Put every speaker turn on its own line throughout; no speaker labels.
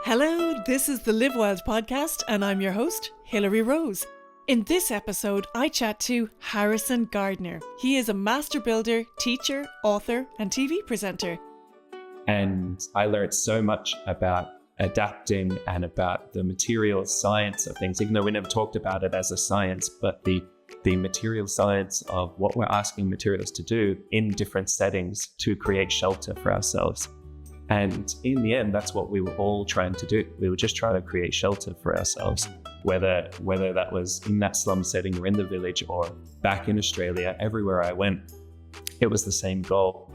Hello, this is the Live Wild podcast, and I'm your host, Hilary Rose. In this episode, I chat to Harrison Gardner. He is a master builder, teacher, author, and TV presenter.
And I learned so much about adapting and about the material science of things, even though we never talked about it as a science, but the material science of what we're asking materials to do in different settings to create shelter for ourselves. And in the end, that's what we were all trying to do. We were just trying to create shelter for ourselves, whether that was in that slum setting or in the village or back in Australia. Everywhere I went, it was the same goal.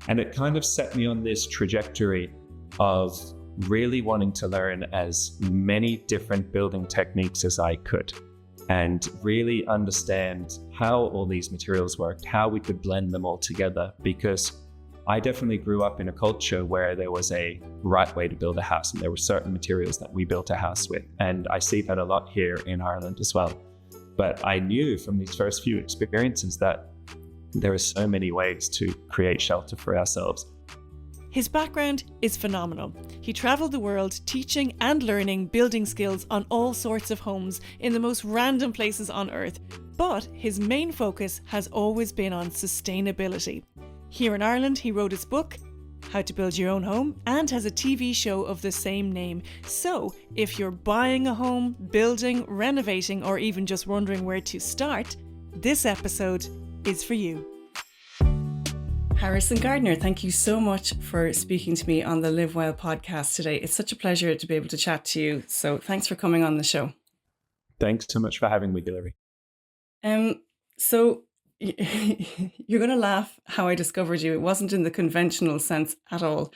And it kind of set me on this trajectory of really wanting to learn as many different building techniques as I could and really understand how all these materials worked, how we could blend them all together, because I definitely grew up in a culture where there was a right way to build a house and there were certain materials that we built a house with. And I see that a lot here in Ireland as well. But I knew from these first few experiences that there are so many ways to create shelter for ourselves.
His background is phenomenal. He travelled the world teaching and learning building skills on all sorts of homes in the most random places on earth. But his main focus has always been on sustainability. Here in Ireland, he wrote his book, How to Build Your Own Home, and has a TV show of the same name. So if you're buying a home, building, renovating, or even just wondering where to start, this episode is for you. Harrison Gardner, thank you so much for speaking to me on the Live Wild podcast today. It's such a pleasure to be able to chat to you. So thanks for coming on the show.
Thanks so much for having me, Hilary.
So you're going to laugh how I discovered you. It wasn't in the conventional sense at all.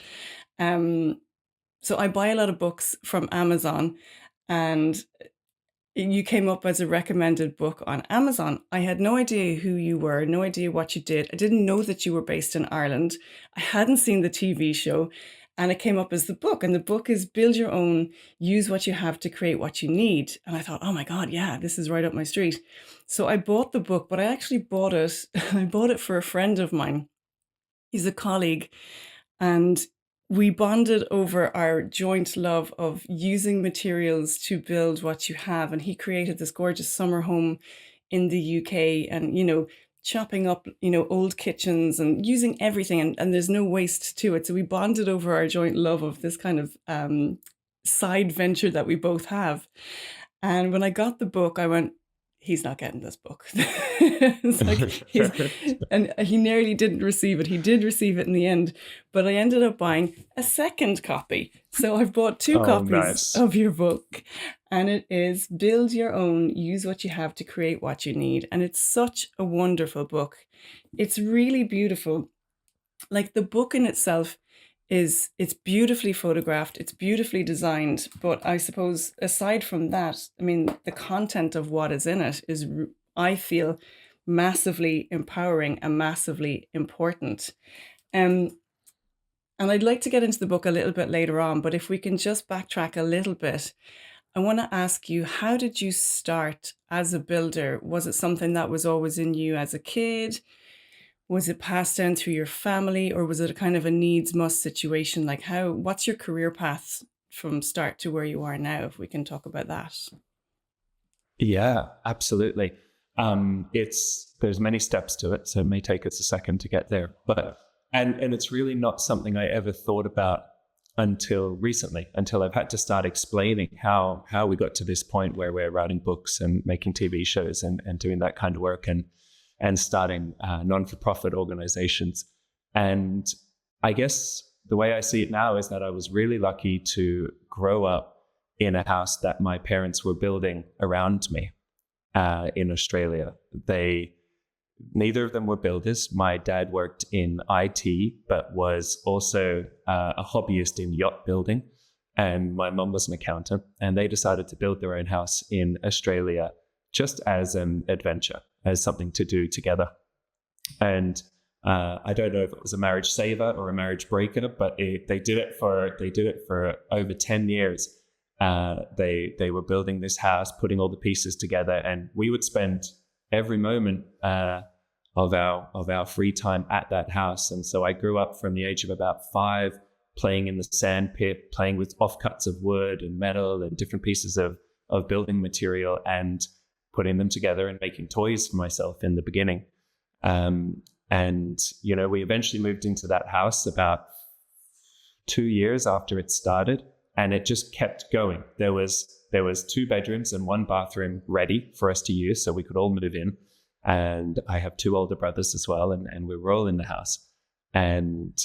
So I buy a lot of books from Amazon, and you came up as a recommended book on Amazon. I had no idea who you were, no idea what you did. I didn't know that you were based in Ireland. I hadn't seen the TV show, and it came up as the book. And the book is Build Your Own, Use What You Have to Create What You Need. And I thought, oh my God, yeah, this is right up my street. So I bought the book, but I actually bought it. I bought it for a friend of mine. He's a colleague, and we bonded over our joint love of using materials to build what you have. And he created this gorgeous summer home in the UK and, chopping up, old kitchens and using everything. And there's no waste to it. So we bonded over our joint love of this kind of side venture that we both have. And when I got the book, I went, he's not getting this book. It's like and he nearly didn't receive it. He did receive it in the end, but I ended up buying a second copy. So I've bought two copies of your book, and it is Build Your Own, Use What You Have to Create What You Need. And it's such a wonderful book. It's really beautiful. Like, the book in itself it's beautifully photographed, it's beautifully designed, but I suppose aside from that, I mean, the content of what is in it is, I feel, massively empowering and massively important. And I'd like to get into the book a little bit later on, but if we can just backtrack a little bit, I want to ask you, how did you start as a builder? Was it something that was always in you as a kid? Was it passed down through your family, or was it a kind of a needs must situation? Like, what's your career path from start to where you are now, if we can talk about that?
Yeah, absolutely. There's many steps to it, so it may take us a second to get there. But and it's really not something I ever thought about until recently, until I've had to start explaining how we got to this point where we're writing books and making TV shows and doing that kind of work and starting non-for-profit organizations. And I guess the way I see it now is that I was really lucky to grow up in a house that my parents were building around me in Australia. Neither of them were builders. My dad worked in IT, but was also a hobbyist in yacht building. And my mum was an accountant. And they decided to build their own house in Australia just as an adventure, as something to do together. And I don't know if it was a marriage saver or a marriage breaker, but they did it for over 10 years. They were building this house, putting all the pieces together, and we would spend every moment of our free time at that house. And so I grew up from the age of about 5 playing in the sand pit, playing with offcuts of wood and metal and different pieces of building material and putting them together and making toys for myself in the beginning. And, we eventually moved into that house about 2 years after it started, and it just kept going. There was 2 bedrooms and 1 bathroom ready for us to use, so we could all move in. And I have 2 older brothers as well, and we were all in the house. And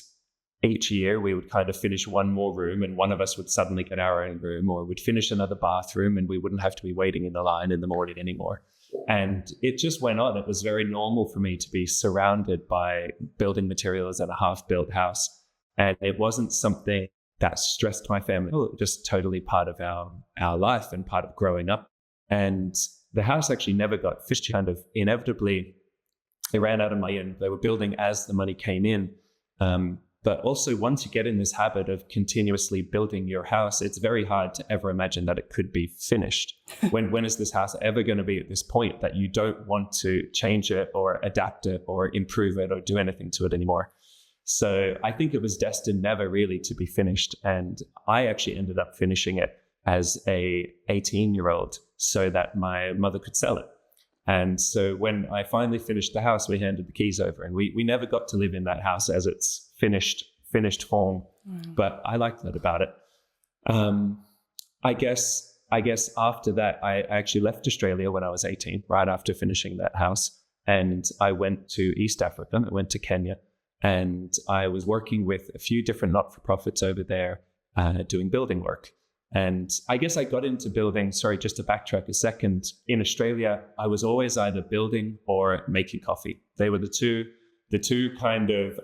each year we would kind of finish 1 more room, and one of us would suddenly get our own room, or would finish another bathroom, and we wouldn't have to be waiting in the line in the morning anymore. And it just went on. It was very normal for me to be surrounded by building materials in a half-built house. And it wasn't something that stressed my family. It was just totally part of our life and part of growing up. And the house actually never got finished. Kind of inevitably, they ran out of money and they were building as the money came in. But also, once you get in this habit of continuously building your house, it's very hard to ever imagine that it could be finished. When is this house ever going to be at this point that you don't want to change it or adapt it or improve it or do anything to it anymore? So I think it was destined never really to be finished. And I actually ended up finishing it as a 18-year-old so that my mother could sell it. And so when I finally finished the house, we handed the keys over, and we never got to live in that house as its finished form. But I liked that about it. I guess after that, I actually left Australia when I was 18, right after finishing that house. And I went to East Africa. I went to Kenya, and I was working with a few different not-for-profits over there doing building work. And I guess I got into building, sorry, just to backtrack a second. In Australia, I was always either building or making coffee. They were the two kind of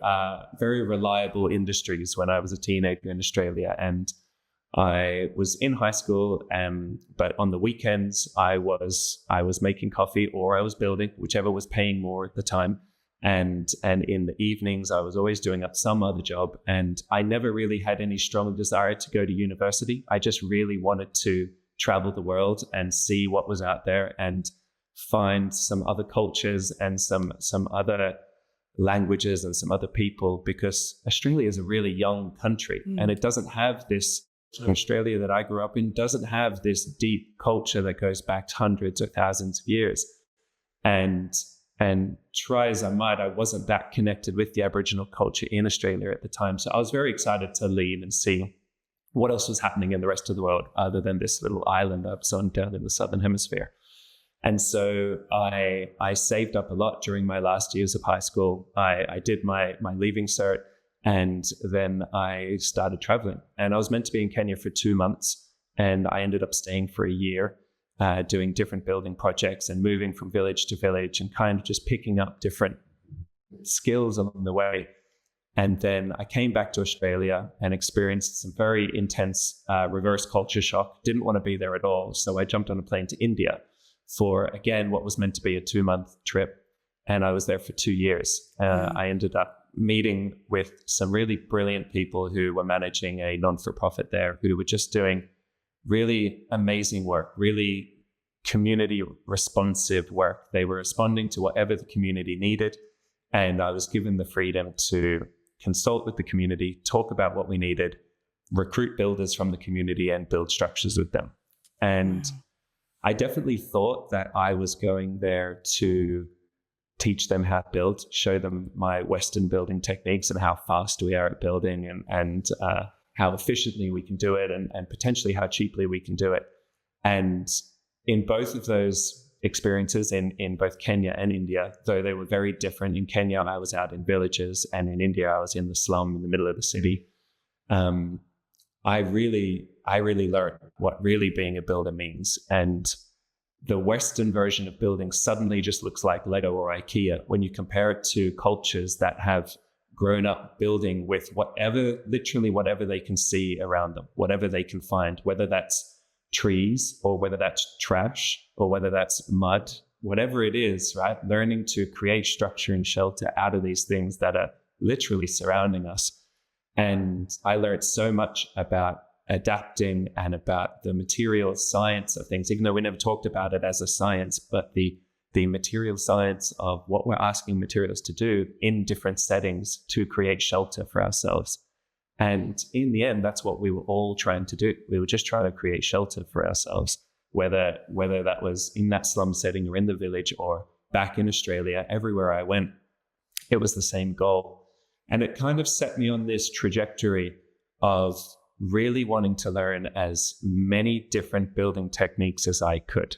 very reliable industries when I was a teenager in Australia. And I was in high school, but on the weekends, I was making coffee or I was building, whichever was paying more at the time. And in the evenings, I was always doing up some other job. And I never really had any strong desire to go to university. I just really wanted to travel the world and see what was out there and find some other cultures and some other languages and some other people, because Australia is a really young country and it doesn't have this, Australia that I grew up in doesn't have this deep culture that goes back hundreds or thousands of years. And try as I might, I wasn't that connected with the Aboriginal culture in Australia at the time. So I was very excited to leave and see what else was happening in the rest of the world other than this little island I was on down in the Southern Hemisphere. And so I saved up a lot during my last years of high school. I did my leaving cert, and then I started traveling. And I was meant to be in Kenya for 2 months, and I ended up staying for a year. Doing different building projects and moving from village to village and kind of just picking up different skills along the way. And then I came back to Australia and experienced some very intense reverse culture shock. Didn't want to be there at all. So I jumped on a plane to India for, again, what was meant to be a 2-month trip. And I was there for 2 years. I ended up meeting with some really brilliant people who were managing a non-for-profit there, who were just doing really amazing work, really community responsive work. They were responding to whatever the community needed. And I was given the freedom to consult with the community, talk about what we needed, recruit builders from the community and build structures with them. And I definitely thought that I was going there to teach them how to build, show them my Western building techniques and how fast we are at building and how efficiently we can do it and potentially how cheaply we can do it. And in both of those experiences, in both Kenya and India, though they were very different, in Kenya, I was out in villages, and in India, I was in the slum in the middle of the city. I really learned what really being a builder means. And the Western version of building suddenly just looks like Lego or IKEA when you compare it to cultures that have grown up building with literally whatever they can see around them, whatever they can find, whether that's trees or whether that's trash or whether that's mud, whatever it is, right? Learning to create structure and shelter out of these things that are literally surrounding us. And I learned so much about adapting and about the material science of things, even though we never talked about it as a science, but the material science of what we're asking materials to do in different settings to create shelter for ourselves. And in the end, that's what we were all trying to do. We were just trying to create shelter for ourselves, whether that was in that slum setting or in the village or back in Australia. Everywhere I went, it was the same goal. And it kind of set me on this trajectory of really wanting to learn as many different building techniques as I could,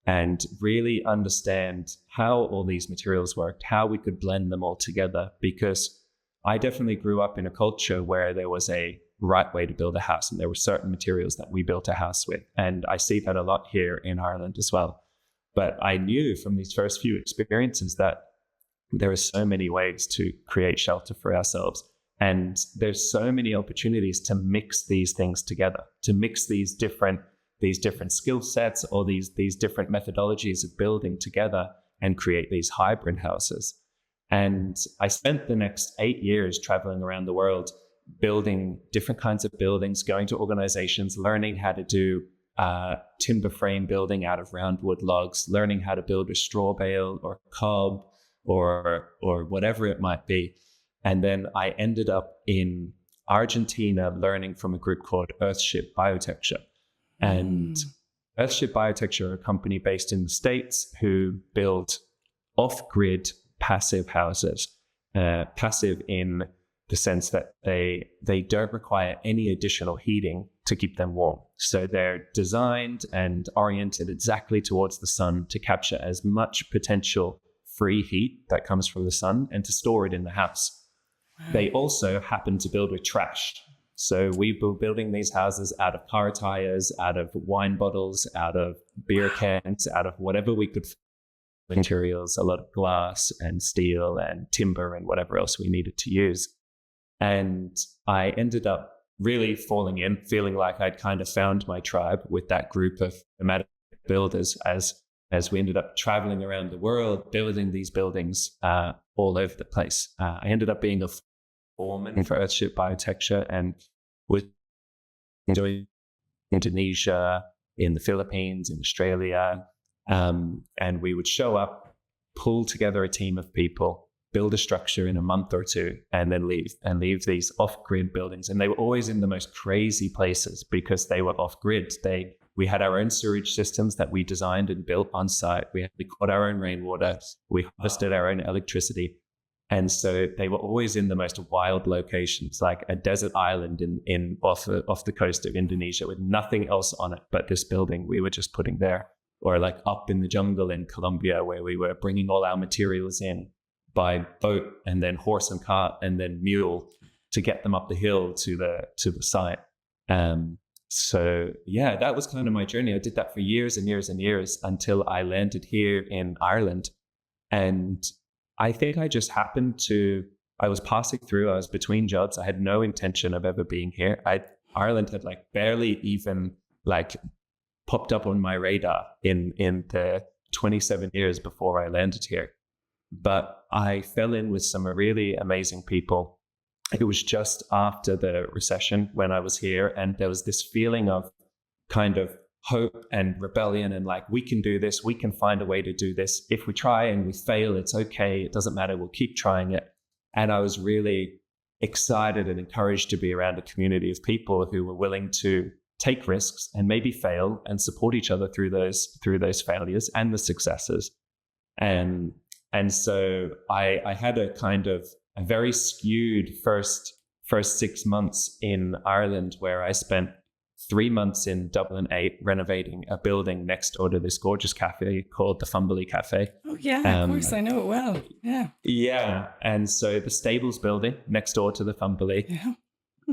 and really understand how all these materials worked, how we could blend them all together. Because I definitely grew up in a culture where there was a right way to build a house, and there were certain materials that we built a house with. And I see that a lot here in Ireland as well. But I knew from these first few experiences that there are so many ways to create shelter for ourselves. And there's so many opportunities to mix these things together, to mix these different skill sets or these different methodologies of building together and create these hybrid houses. And I spent the next 8 years traveling around the world, building different kinds of buildings, going to organizations, learning how to do timber frame building out of roundwood logs, learning how to build with straw bale or cob or whatever it might be. And then I ended up in Argentina learning from a group called Earthship Biotecture. And Earthship Biotecture are a company based in the States who build off-grid passive houses. Passive in the sense that they don't require any additional heating to keep them warm. So they're designed and oriented exactly towards the sun to capture as much potential free heat that comes from the sun and to store it in the house. Wow. They also happen to build with trash. So we were building these houses out of car tires, out of wine bottles, out of beer cans, out of whatever we could materials, a lot of glass and steel and timber and whatever else we needed to use. And I ended up really falling in, feeling like I'd kind of found my tribe with that group of nomadic builders as we ended up traveling around the world, building these buildings all over the place. I ended up being a foreman for Earthship Biotecture and was doing Indonesia, in the Philippines, in Australia. And we would show up, pull together a team of people, build a structure in a month or two, and then leave these off-grid buildings. And they were always in the most crazy places because they were off-grid. We had our own sewage systems that we designed and built on site. We caught our own rainwater. We harvested our own electricity. And so they were always in the most wild locations, like a desert island off the coast of Indonesia with nothing else on it but this building we were just putting there. Or like up in the jungle in Colombia where we were bringing all our materials in by boat and then horse and cart and then mule to get them up the hill to the site. So yeah, that was kind of my journey. I did that for years and years and years until I landed here in Ireland. And I think I just I was passing through, I was between jobs. I had no intention of ever being here. Ireland had like barely even like popped up on my radar in the 27 years before I landed here. But I fell in with some really amazing people. It was just after the recession when I was here, and there was this feeling of kind of hope and rebellion and like, we can do this, we can find a way to do this. If we try and we fail, it's okay, it doesn't matter, we'll keep trying it. And I was really excited and encouraged to be around a community of people who were willing to take risks and maybe fail and support each other through those failures and the successes. And so I had a kind of a very skewed first 6 months in Ireland, where I spent 3 months in Dublin 8 renovating a building next door to this gorgeous cafe called the Fumbally Cafe.
Oh yeah, of course, I know it well. Yeah.
Yeah. And so the Stables building next door to the Fumbally,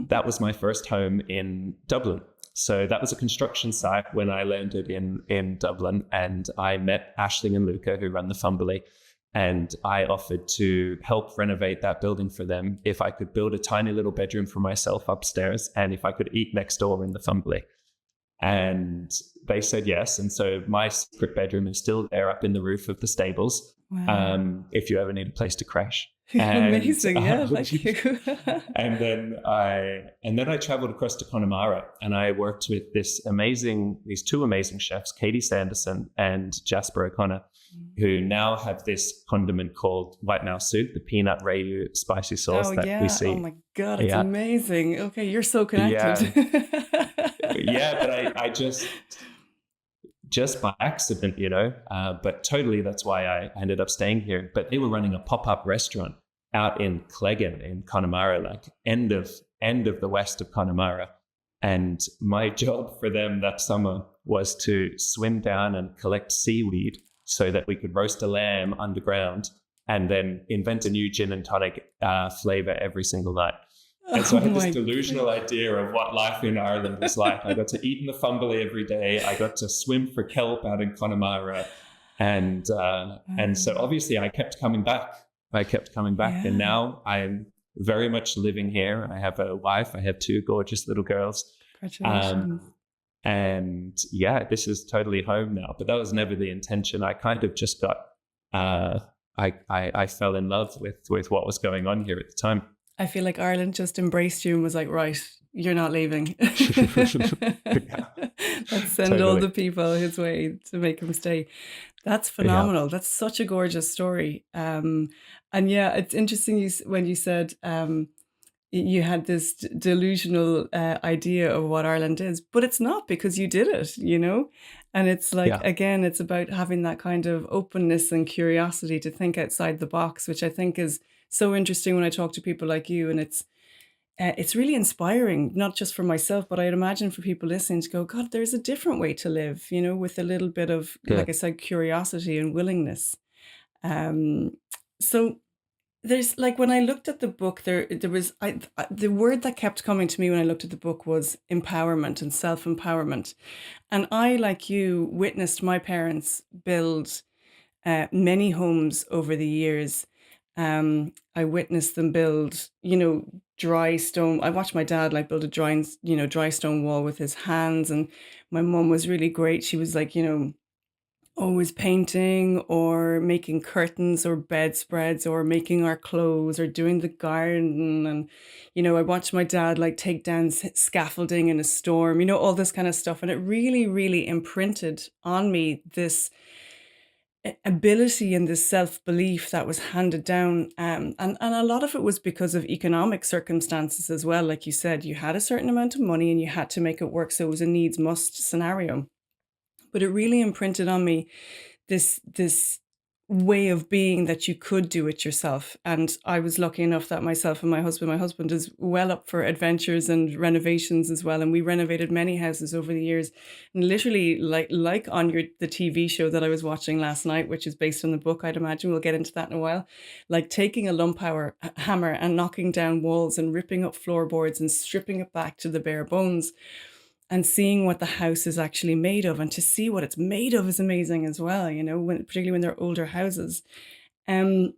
that was my first home in Dublin. So that was a construction site when I landed in Dublin, and I met Aisling and Luca, who run the Fumbally. And I offered to help renovate that building for them if I could build a tiny little bedroom for myself upstairs and if I could eat next door in the Fumbally. And they said yes. And so my secret bedroom is still there up in the roof of the Stables. Wow. If you ever need a place to crash. And
Amazing. Yeah, thank you.
and then I traveled across to Connemara, and I worked with these two amazing chefs, Katie Sanderson and Jasper O'Connor, who now have this condiment called white now soup, the peanut rayu spicy sauce
Oh
that we
yeah. Oh
see.
my God, it's
Yeah,
amazing. Okay, you're so connected.
yeah, yeah. But I just by accident, but totally that's why I ended up staying here. But they were running a pop-up restaurant out in Cleggan in Connemara, like end of the west of Connemara. And my job for them that summer was to swim down and collect seaweed so that we could roast a lamb underground and then invent a new gin and tonic flavor every single night. And so
Oh
I had this
my
delusional idea of what life in Ireland was like. I got to eat in the Fumbly every day. I got to swim for kelp out in Connemara. And so obviously I kept coming back. And
yeah.
now I'm very much living here. I have a wife. I have two gorgeous little girls.
Congratulations.
And yeah, this is totally home now. But that was never the intention. I kind of just got, I fell in love with what was going on here at the time.
I feel like Ireland just embraced you and was like, right, you're not leaving.
Yeah,
Let's send all
totally.
the people his way to make him stay. That's
Yeah,
phenomenal. That's such a gorgeous story. And yeah, it's interesting when you said you had this delusional idea of what Ireland is, but it's not, because you did it, And it's like,
yeah,
again, it's about having that kind of openness and curiosity to think outside the box, which I think is so interesting when I talk to people like you. And it's really inspiring, not just for myself, but I'd imagine for people listening to go, God, there's a different way to live, with a little bit of,
yeah,
like I said, curiosity and willingness. Um, so there's like, when I looked at the book, there was the word that kept coming to me when I looked at the book was empowerment and self-empowerment. And I, like you, witnessed my parents build many homes over the years. I witnessed them build, dry stone. I watched my dad like build a dry stone wall with his hands. And my mom was really great. She was like, always painting or making curtains or bedspreads or making our clothes or doing the garden. And, I watched my dad like take down scaffolding in a storm, all this kind of stuff. And it really, really imprinted on me this ability and this self-belief that was handed down. And a lot of it was because of economic circumstances as well. Like you said, you had a certain amount of money and you had to make it work. So it was a needs must scenario. But it really imprinted on me this way of being that you could do it yourself. And I was lucky enough that myself and my husband is well up for adventures and renovations as well. And we renovated many houses over the years. And literally like on the TV show that I was watching last night, which is based on the book, I'd imagine we'll get into that in a while, like taking a hammer and knocking down walls and ripping up floorboards and stripping it back to the bare bones and seeing what the house is actually made of. And to see what it's made of is amazing as well, particularly when they're older houses. Um,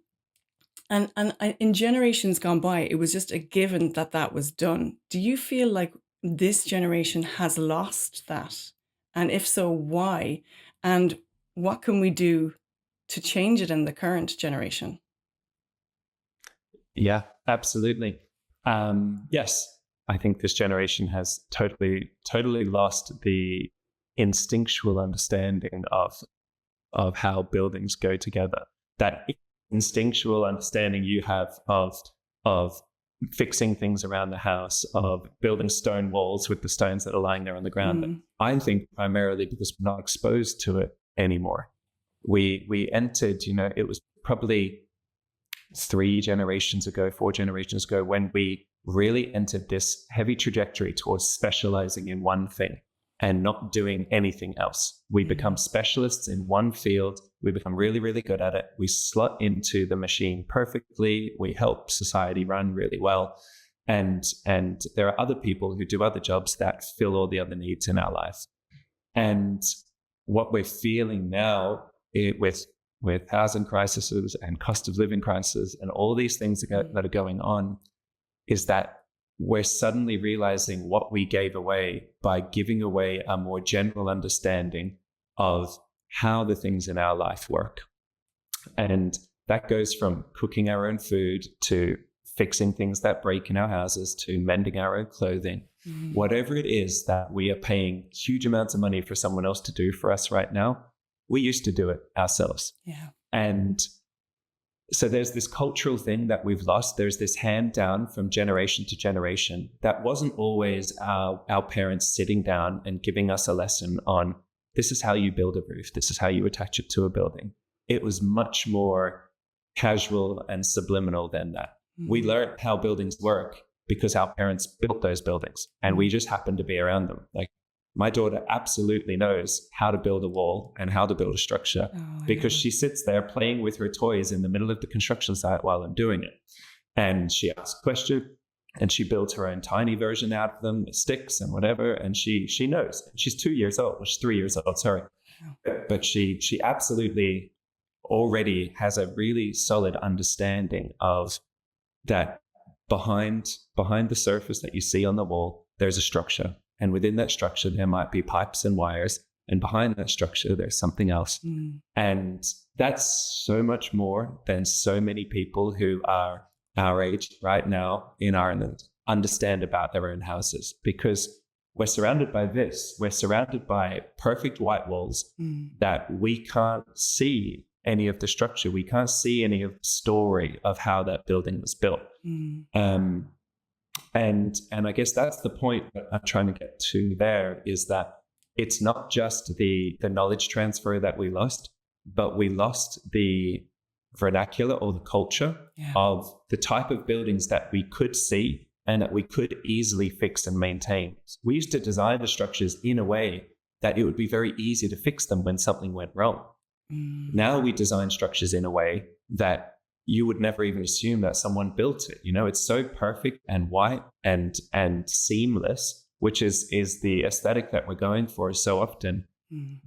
in generations gone by, it was just a given that was done. Do you feel like this generation has lost that? And if so, why? And what can we do to change it in the current generation?
yeah, absolutely. Yes, I think this generation has totally lost the instinctual understanding of how buildings go together. That instinctual understanding you have of fixing things around the house, of building stone walls with the stones that are lying there on the ground.
Mm.
I think primarily because we're not exposed to it anymore. We entered, it was probably 4 generations ago, when we really entered this heavy trajectory towards specializing in one thing and not doing anything else. We become specialists in one field. We become really, really good at it. We slot into the machine perfectly. We help society run really well. And there are other people who do other jobs that fill all the other needs in our life. And what we're feeling now with housing crises and cost of living crisis and all these things that are going on is that we're suddenly realizing what we gave away by giving away a more general understanding of how the things in our life work. And That goes from cooking our own food to fixing things that break in our houses to mending our own clothing. Whatever it is that we are paying huge amounts of money for someone else to do for us right now, we used to do it ourselves.
Yeah.
And so there's this cultural thing that we've lost. There's this hand down from generation to generation that wasn't always our parents sitting down and giving us a lesson on, this is how you build a roof, this is how you attach it to a building. It was much more casual and subliminal than that. We learned how buildings work because our parents built those buildings and we just happened to be around them. Like, my daughter absolutely knows how to build a wall and how to build a structure because she sits there playing with her toys in the middle of the construction site while I'm doing it. And she asks questions and she builds her own tiny version out of them, sticks and whatever. And she knows. She's 2 years old. Well, she's 3 years old, sorry. But she absolutely already has a really solid understanding of that behind the surface that you see on the wall, there's a structure. And within that structure, there might be pipes and wires. And behind that structure, there's something else. And that's so much more than so many people who are our age right now in Ireland understand about their own houses, because we're surrounded by this. We're surrounded by perfect white walls that we can't see any of the structure. We can't see any of the story of how that building was built. And I guess that's the point that I'm trying to get to there, is that it's not just the knowledge transfer that we lost, but we lost the vernacular or the culture of the type of buildings that we could see and that we could easily fix and maintain. We used to design the structures in a way that it would be very easy to fix them when something went wrong. Now we design structures in a way that you would never even assume that someone built it. You know, it's so perfect and white and seamless, which is the aesthetic that we're going for so often.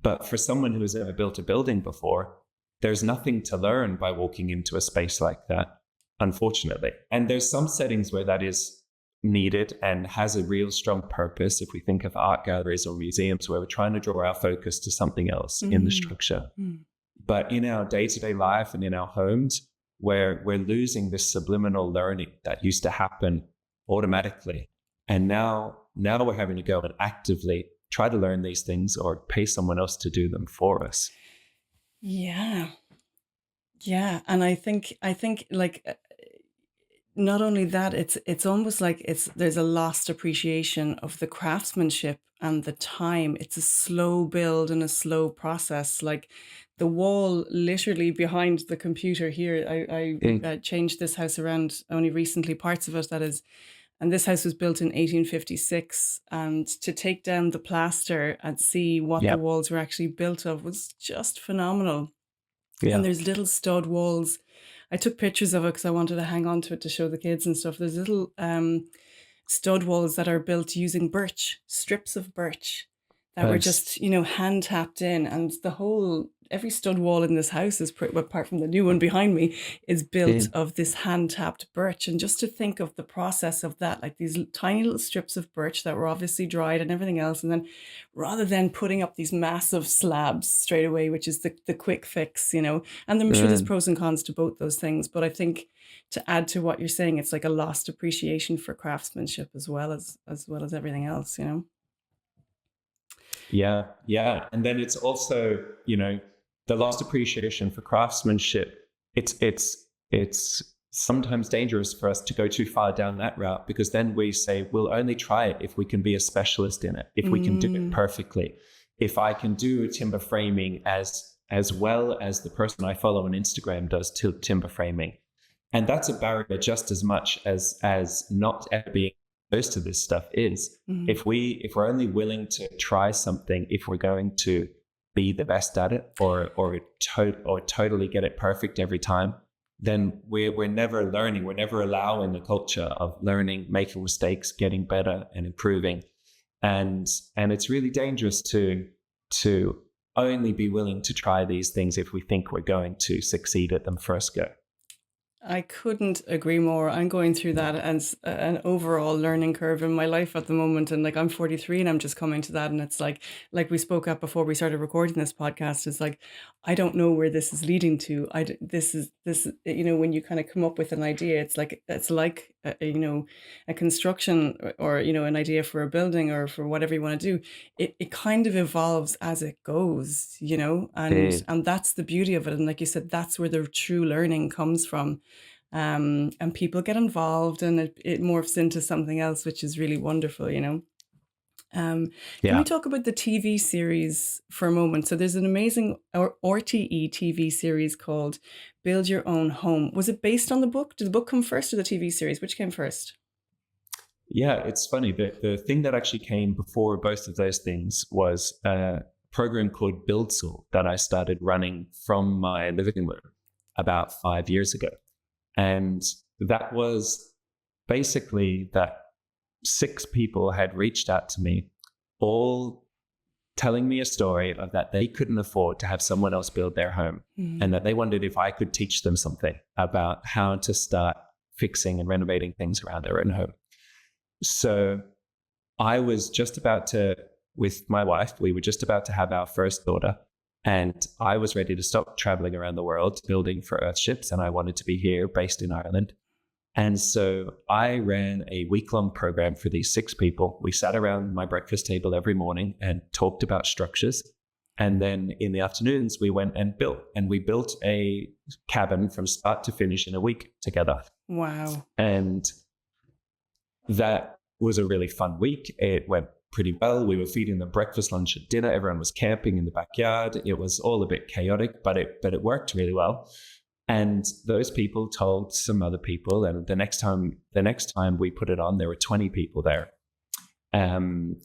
But for someone who has ever built a building before, there's nothing to learn by walking into a space like that, unfortunately. And there's some settings where that is needed and has a real strong purpose. If we think of art galleries or museums where we're trying to draw our focus to something else in the structure. But in our day-to-day life and in our homes, where we're losing this subliminal learning that used to happen automatically. And now we're having to go and actively try to learn these things or pay someone else to do them for us.
Yeah. And I think like, not only that, it's almost like there's a lost appreciation of the craftsmanship and the time. It's a slow build and a slow process. Like the wall literally behind the computer here, I changed this house around only recently, parts of it, that is. And this house was built in 1856. And to take down the plaster and see what the walls were actually built of was just phenomenal. And there's little stud walls. I took pictures of it because I wanted to hang on to it to show the kids and stuff. There's little stud walls that are built using birch, strips of birch that were just, hand tapped in. And every stud wall in this house is, apart from the new one behind me, is built of this hand tapped birch. And just to think of the process of that, like these tiny little strips of birch that were obviously dried and everything else. And then rather than putting up these massive slabs straight away, which is the quick fix, and I'm sure there's pros and cons to both those things. But I think to add to what you're saying, it's like a lost appreciation for craftsmanship as well as everything else,
Yeah. And then it's also, the lost appreciation for craftsmanship. It's sometimes dangerous for us to go too far down that route, because then we say we'll only try it if we can be a specialist in it, if we can do it perfectly. If I can do timber framing as well as the person I follow on Instagram does timber framing. And that's a barrier just as much as not ever being exposed to this stuff is. If we're only willing to try something, if we're going to be the best at it or totally get it perfect every time, then we're never learning. We're never allowing the culture of learning, making mistakes, getting better and improving. And it's really dangerous to only be willing to try these things if we think we're going to succeed at them first go.
I couldn't agree more. I'm going through that as an overall learning curve in my life at the moment. And like I'm 43 and I'm just coming to that. And it's like we spoke at before we started recording this podcast, is like, I don't know where this is leading to. This, when you kind of come up with an idea, it's like, a construction or, an idea for a building or for whatever you want to do. It kind of evolves as it goes,
Indeed.
and that's the beauty of it. And like you said, that's where the true learning comes from. And people get involved and it morphs into something else, which is really wonderful. Can we
Yeah.
talk about the TV series for a moment? So there's an amazing RTE TV series called Build Your Own Home. Was it based on the book? Did the book come first or the TV series? Which came first?
Yeah, it's funny. The thing that actually came before both of those things was a program called Build School that I started running from my living room about 5 years ago. And that was basically that 6 people had reached out to me, all telling me a story of that they couldn't afford to have someone else build their home, and that they wondered if I could teach them something about how to start fixing and renovating things around their own home. So I was just about to, with my wife, we were just about to have our first daughter, and I was ready to stop traveling around the world building for Earthships, and I wanted to be here based in Ireland. And so I ran a week-long program for these 6 people. We sat around my breakfast table every morning and talked about structures. And then in the afternoons, we went and we built a cabin from start to finish in a week together.
Wow.
And that was a really fun week. It went pretty well. We were feeding them breakfast, lunch, and dinner. Everyone was camping in the backyard. It was all a bit chaotic, but it worked really well. And those people told some other people, and the next time we put it on, there were 20 people there. And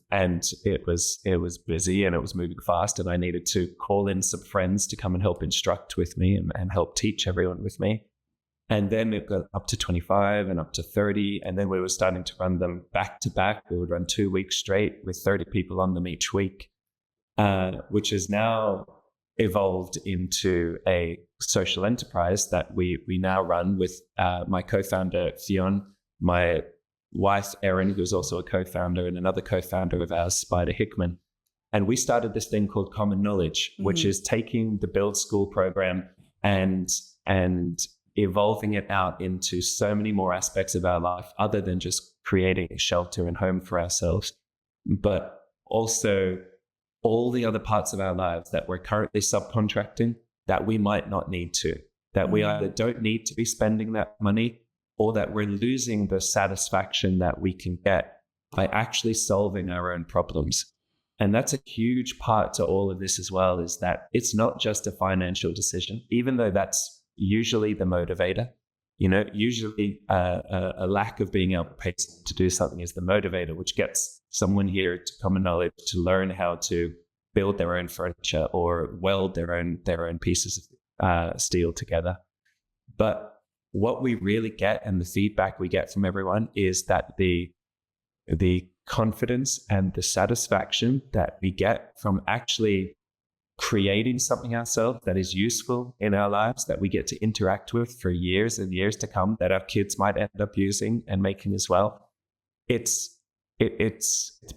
it was busy and it was moving fast, and I needed to call in some friends to come and help instruct with me and help teach everyone with me. And then it got up to 25 and up to 30. And then we were starting to run them back to back. We would run 2 weeks straight with 30 people on them each week, which has now evolved into a social enterprise that we now run with my co-founder, Fionn, my wife, Erin, who's also a co-founder, and another co-founder of ours, Spider Hickman. And we started this thing called Common Knowledge, which is taking the Build School program and evolving it out into so many more aspects of our life, other than just creating a shelter and home for ourselves, but also all the other parts of our lives that we're currently subcontracting that we might not need to, that we either don't need to be spending that money, or that we're losing the satisfaction that we can get by actually solving our own problems. And that's a huge part to all of this as well, is that it's not just a financial decision, even though that's usually the motivator. Usually a lack of being able to pay to do something is the motivator, which gets someone here to Common Knowledge to learn how to build their own furniture or weld their own pieces of steel together. But what we really get, and the feedback we get from everyone, is that the confidence and the satisfaction that we get from actually creating something ourselves that is useful in our lives, that we get to interact with for years and years to come, that our kids might end up using and making as well. It's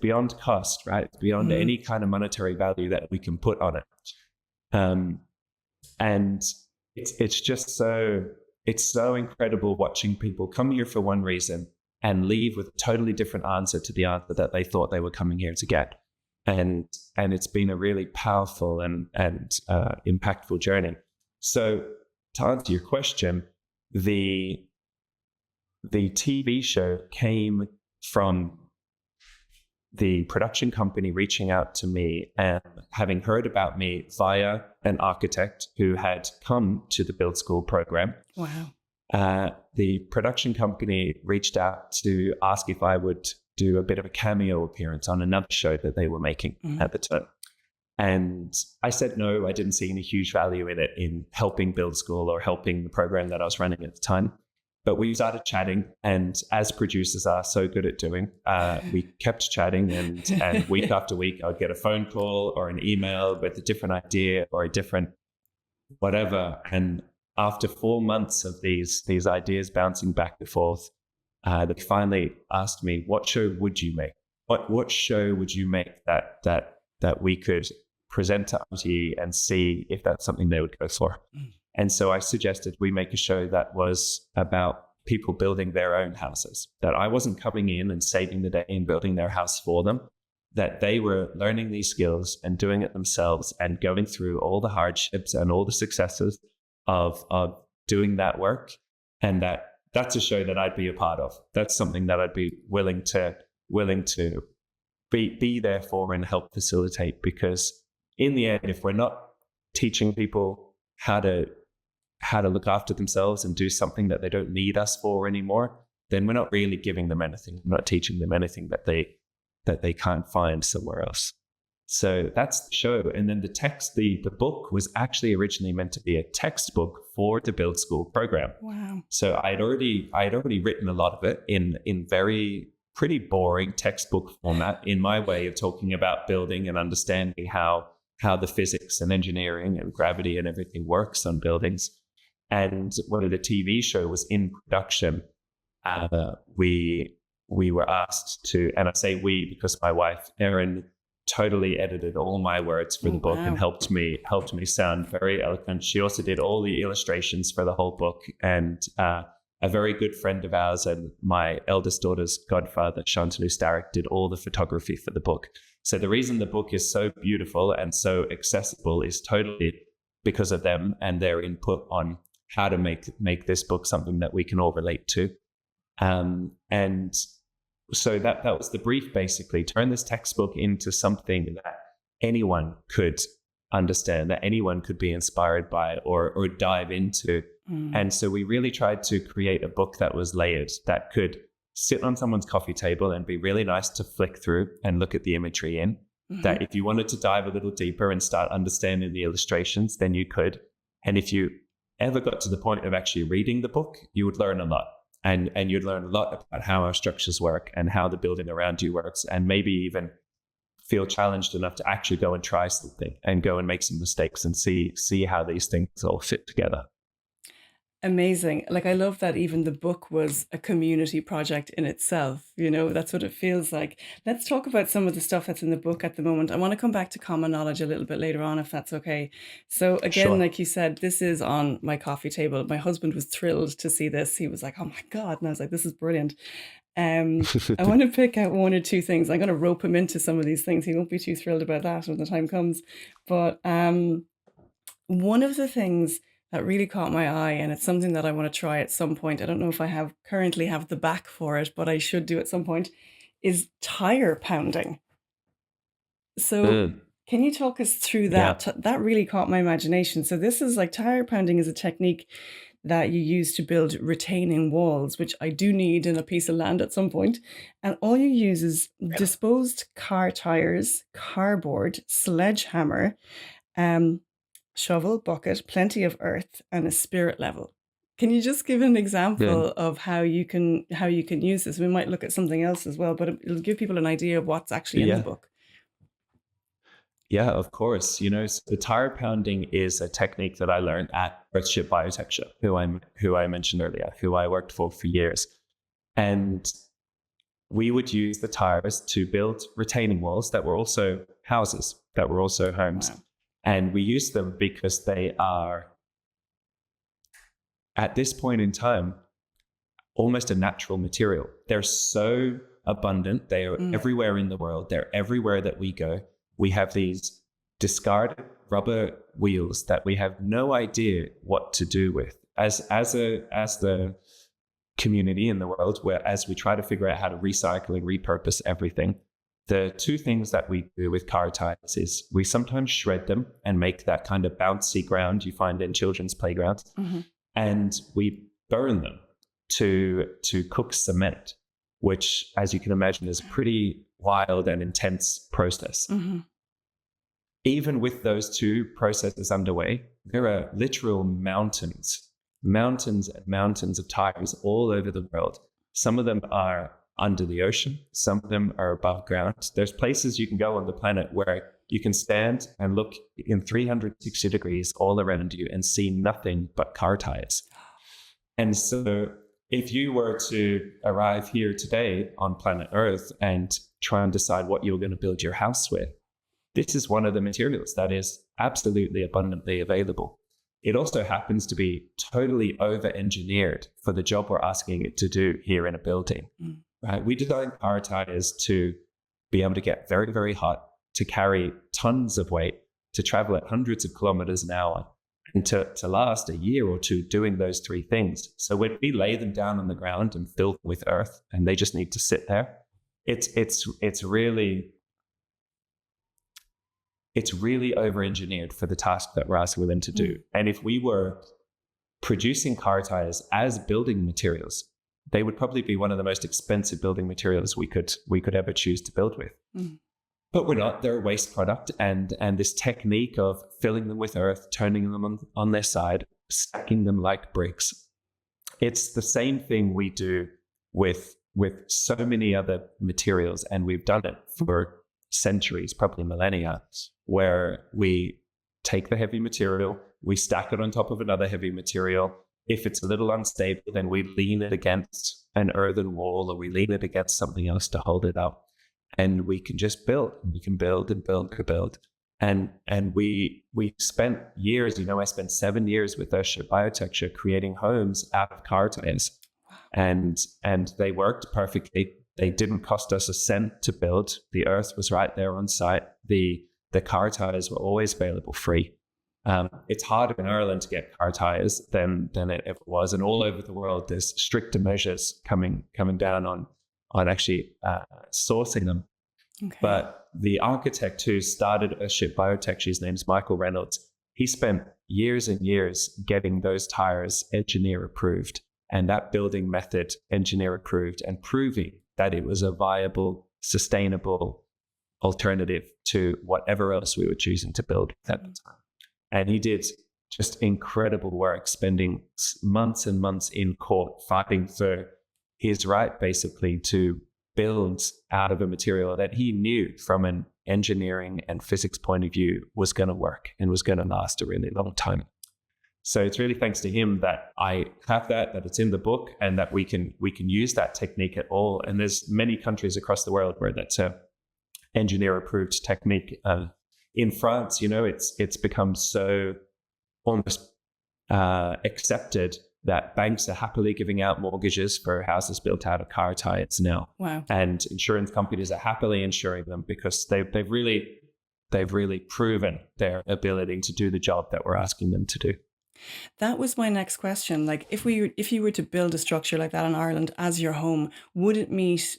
beyond cost, right? It's beyond any kind of monetary value that we can put on it. And it's just it's so incredible watching people come here for one reason and leave with a totally different answer to the answer that they thought they were coming here to get. And it's been a really powerful and impactful journey. So to answer your question, the TV show came from the production company reaching out to me and having heard about me via an architect who had come to the Build School program.
Wow.
The production company reached out to ask if I would do a bit of a cameo appearance on another show that they were making at the time. And I said no, I didn't see any huge value in it, in helping Build School or helping the program that I was running at the time. But we started chatting, and as producers are so good at doing, we kept chatting, and week after week, I'd get a phone call or an email with a different idea or a different whatever. And after 4 months of these ideas bouncing back and forth, they finally asked me, what show would you make? What show would you make that we could present to RTE and see if that's something they would go for? And so I suggested we make a show that was about people building their own houses, that I wasn't coming in and saving the day and building their house for them, that they were learning these skills and doing it themselves and going through all the hardships and all the successes of doing that work. And that's a show that I'd be a part of. That's something that I'd be willing to be there for and help facilitate, because in the end, if we're not teaching people how to look after themselves and do something that they don't need us for anymore, then we're not really giving them anything. We're not teaching them anything that they can't find somewhere else. So that's the show. And then the book was actually originally meant to be a textbook for the Build School program.
Wow.
So I'd already written a lot of it in very pretty boring textbook format, in my way of talking about building and understanding how the physics and engineering and gravity and everything works on buildings. And when the TV show was in production, we were asked to, and I say we because my wife Erin totally edited all my words for the book. Wow. And helped me sound very eloquent. She also did all the illustrations for the whole book. And a very good friend of ours and my eldest daughter's godfather, Chantalou Starrick, did all the photography for the book. So the reason the book is so beautiful and so accessible is totally because of them and their input on how to make this book something that we can all relate to. And so that was the brief, basically, turn this textbook into something that anyone could understand, that anyone could be inspired by or dive into. And so we really tried to create a book that was layered, that could sit on someone's coffee table and be really nice to flick through and look at the imagery in. That if you wanted to dive a little deeper and start understanding the illustrations, then you could. And if you ever got to the point of actually reading the book, you would learn a lot. And you'd learn a lot about how our structures work and how the building around you works, and maybe even feel challenged enough to actually go and try something and go and make some mistakes and see how these things all fit together.
Amazing. Like, I love that even the book was a community project in itself. You know, that's what it feels like. Let's talk about some of the stuff that's in the book at the moment. I want to come back to common knowledge a little bit later on, if that's okay. So again,
Sure.
like you said, this is on my coffee table. My husband was thrilled to see this. He was like, oh my God. And I was like, this is brilliant. I want to pick out one or two things. I'm going to rope him into some of these things. He won't be too thrilled about that when the time comes. But one of the things that really caught my eye, and it's something that I want to try at some point, I don't know if I currently have the back for it, but I should do at some point, is tire pounding. So can you talk us through that? Yeah. That really caught my imagination. So this is like, tire pounding is a technique that you use to build retaining walls, which I do need in a piece of land at some point. And all you use is disposed car tires, cardboard, sledgehammer, shovel, bucket, plenty of earth, and a spirit level. Can you just give an example of how you can use this? We might look at something else as well, but it'll give people an idea of what's actually in the book.
Yeah, of course. You know, so the tire pounding is a technique that I learned at Earthship Biotecture, who I mentioned earlier, who I worked for years. And we would use the tires to build retaining walls that were also houses, that were also homes. Wow. And we use them because they are, at this point in time, almost a natural material. They're so abundant. They are everywhere in the world. They're everywhere that we go. We have these discarded rubber wheels that we have no idea what to do with. As the community in the world, as we try to figure out how to recycle and repurpose everything, the two things that we do with car tires is we sometimes shred them and make that kind of bouncy ground you find in children's playgrounds. And we burn them to cook cement, which, as you can imagine, is a pretty wild and intense process. Even with those two processes underway, there are literal mountains and mountains of tires all over the world. Some of them are under the ocean. Some of them are above ground. There's places you can go on the planet where you can stand and look in 360 degrees all around you and see nothing but car tires. And so if you were to arrive here today on planet Earth and try and decide what you're going to build your house with, this is one of the materials that is absolutely abundantly available. It also happens to be totally over-engineered for the job we're asking it to do here in a building. Right? We designed car tires to be able to get very, very hot, to carry tons of weight, to travel at hundreds of kilometers an hour, and to last a year or two doing those three things. So when we lay them down on the ground and fill them with earth, and they just need to sit there, it's really over-engineered for the task that we're asking them to do. And if we were producing car tires as building materials, they would probably be one of the most expensive building materials we could ever choose to build with. But we're not. They're a waste product. And this technique of filling them with earth, turning them on their side, stacking them like bricks, it's the same thing we do with so many other materials. And we've done it for centuries, probably millennia, where we take the heavy material, we stack it on top of another heavy material. If it's a little unstable, then we lean it against an earthen wall, or we lean it against something else to hold it up. And we can just build. We can build and build and build. And we spent years, I spent 7 years with Ursha Biotecture creating homes out of car tires. And they worked perfectly. They didn't cost us a cent to build. The earth was right there on site. The car tires were always available free. It's harder in Ireland to get car tires than it ever was. And all over the world, there's stricter measures coming down on actually sourcing them.
Okay.
But the architect who started Ursha Biotecture, his name's Michael Reynolds, he spent years and years getting those tires engineer approved, and that building method engineer approved, and proving that it was a viable, sustainable alternative to whatever else we were choosing to build at the time. And he did just incredible work, spending months and months in court fighting for his right, basically, to build out of a material that he knew from an engineering and physics point of view was going to work and was going to last a really long time. So it's really thanks to him that I have that it's in the book, and that we can use that technique at all. And there's many countries across the world where that's a engineer approved technique. In France, it's become so almost accepted that banks are happily giving out mortgages for houses built out of car tires now.
Wow.
And insurance companies are happily insuring them because they've really proven their ability to do the job that we're asking them to do.
That was my next question. Like, if you were to build a structure like that in Ireland as your home, would it meet,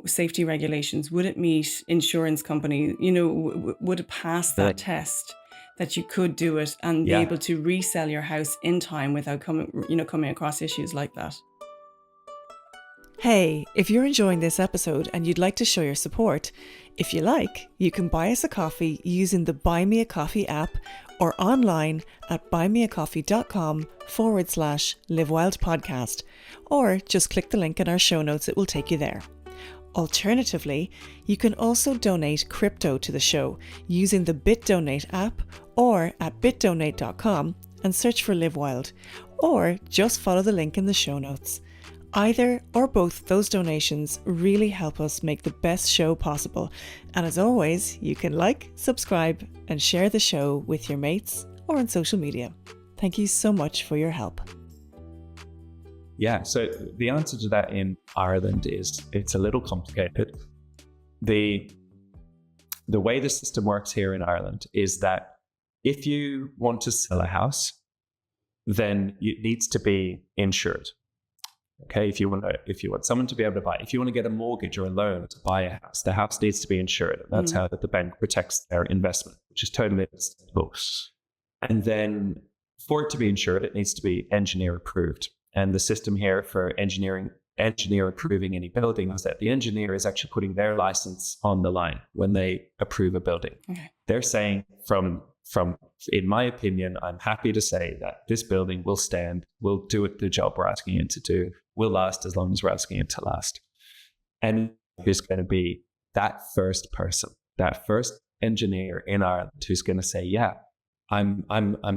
safety regulations? Would it meet insurance companies? Would it pass that test that you could do it and be able to resell your house in time without coming across issues like that? Hey, if you're enjoying this episode and you'd like to show your support, if you like, you can buy us a coffee using the Buy Me a Coffee app or online at buymeacoffee.com/Live Wild podcast, or just click the link in our show notes, it will take you there. Alternatively, you can also donate crypto to the show using the BitDonate app or at bitdonate.com and search for Live Wild, or just follow the link in the show notes. Either or both those donations really help us make the best show possible. And as always, you can like, subscribe, and share the show with your mates or on social media. Thank you so much for your help.
Yeah, so the answer to that in Ireland is it's a little complicated. The way the system works here in Ireland is that if you want to sell a house, then it needs to be insured. Okay, if you want someone to be able to buy, if you want to get a mortgage or a loan to buy a house, the house needs to be insured. That's how the bank protects their investment, which is totally acceptable. And then for it to be insured, it needs to be engineer approved. And the system here for engineer approving any building is that the engineer is actually putting their license on the line when they approve a building. Okay. They're saying from in my opinion, I'm happy to say that this building will stand, will do the job we're asking it to do, will last as long as we're asking it to last. And who's going to be that first person, that first engineer in Ireland who's going to say, yeah, I'm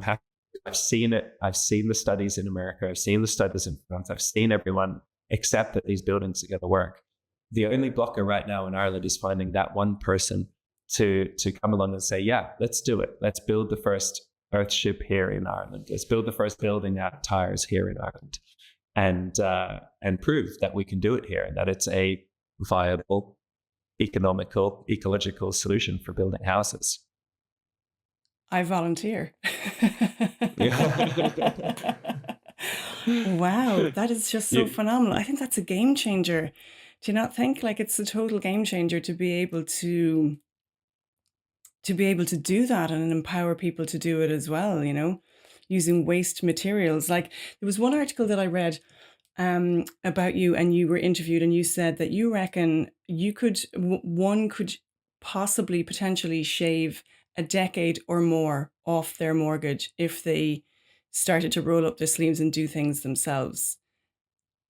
happy. I've seen it. I've seen the studies in America. I've seen the studies in France. I've seen everyone accept that these buildings are going to work. The only blocker right now in Ireland is finding that one person to come along and say, yeah, let's do it. Let's build the first Earthship here in Ireland. Let's build the first building out of tires here in Ireland, and prove that we can do it here and that it's a viable, economical, ecological solution for building houses.
I volunteer.
Yeah.
Wow, that is just so phenomenal. I think that's a game changer. Do you not think? Like, it's a total game changer to be able to do that and empower people to do it as well, using waste materials. Like, there was one article that I read about you, and you were interviewed, and you said that you reckon one could potentially shave a decade or more off their mortgage if they started to roll up their sleeves and do things themselves.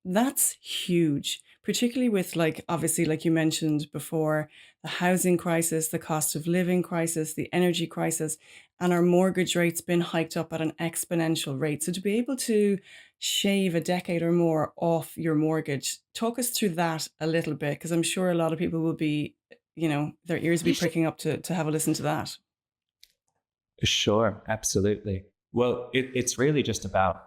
That's huge, particularly with, like, obviously, like you mentioned before, the housing crisis, the cost of living crisis, the energy crisis, and our mortgage rate's been hiked up at an exponential rate. So to be able to shave a decade or more off your mortgage, talk us through that a little bit, because I'm sure a lot of people will be, their ears will be pricking up to have a listen to that.
Sure, absolutely. Well, it's really just about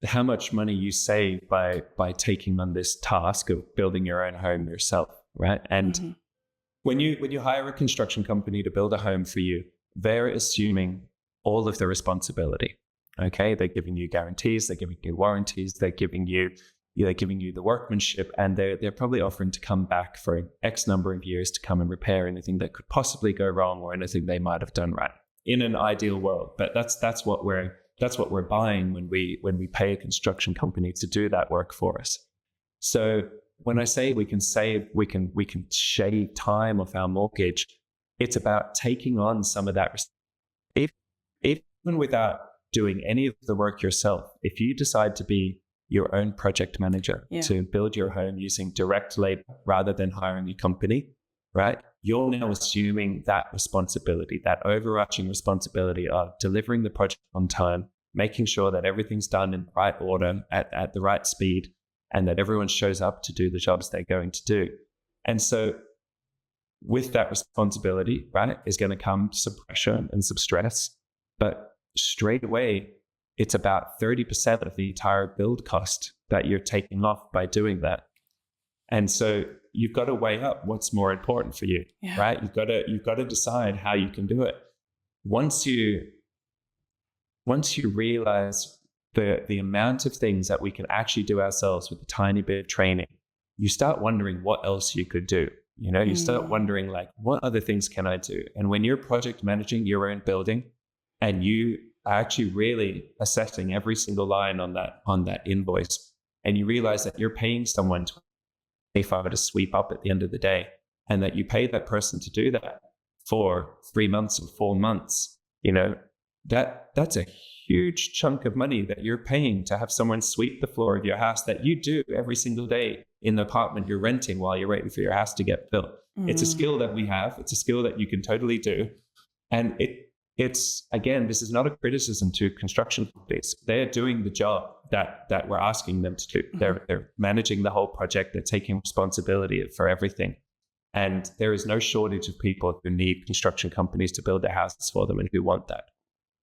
how much money you save by taking on this task of building your own home yourself, right? And when you hire a construction company to build a home for you, they're assuming all of the responsibility. Okay, they're giving you guarantees, they're giving you warranties, they're giving you the workmanship, and they're probably offering to come back for X number of years to come and repair anything that could possibly go wrong or anything they might have done right. In an ideal world, but that's what we're buying when we pay a construction company to do that work for us. So when I say we can shave time off our mortgage, it's about taking on some of that. If even without doing any of the work yourself, if you decide to be your own project manager, to build your home using direct labor rather than hiring a company, right? You're now assuming that responsibility, that overarching responsibility of delivering the project on time, making sure that everything's done in the right order at the right speed, and that everyone shows up to do the jobs they're going to do. And so with that responsibility, right, is going to come some pressure and some stress. But straight away, it's about 30% of the entire build cost that you're taking off by doing that. And so you've got to weigh up what's more important for you, right? You've got to decide how you can do it. Once you realize the amount of things that we can actually do ourselves with a tiny bit of training, you start wondering what else you could do. You start wondering, like, what other things can I do? And when you're project managing your own building and you are actually really assessing every single line on that invoice, and you realize that you're paying someone to sweep up at the end of the day, and that you pay that person to do that for 3 months or 4 months, that's a huge chunk of money that you're paying to have someone sweep the floor of your house that you do every single day in the apartment you're renting while you're waiting for your house to get built. It's a skill that we have. It's a skill that you can totally do. And it's again, this is not a criticism to construction companies. They're doing the job that we're asking them to do. They're managing the whole project. They're taking responsibility for everything. And there is no shortage of people who need construction companies to build their houses for them and who want that.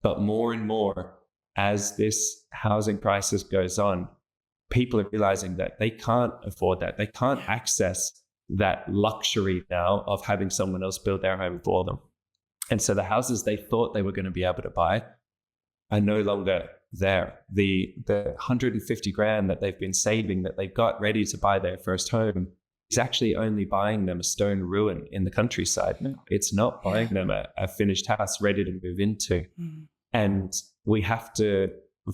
But more and more, as this housing crisis goes on, people are realizing that they can't afford that. They can't access that luxury now of having someone else build their home for them. And so the houses they thought they were going to be able to buy are no longer there. The 150 grand that they've been saving, that they've got ready to buy their first home, is actually only buying them a stone ruin in the countryside. It's not buying them a finished house ready to move into. And we have to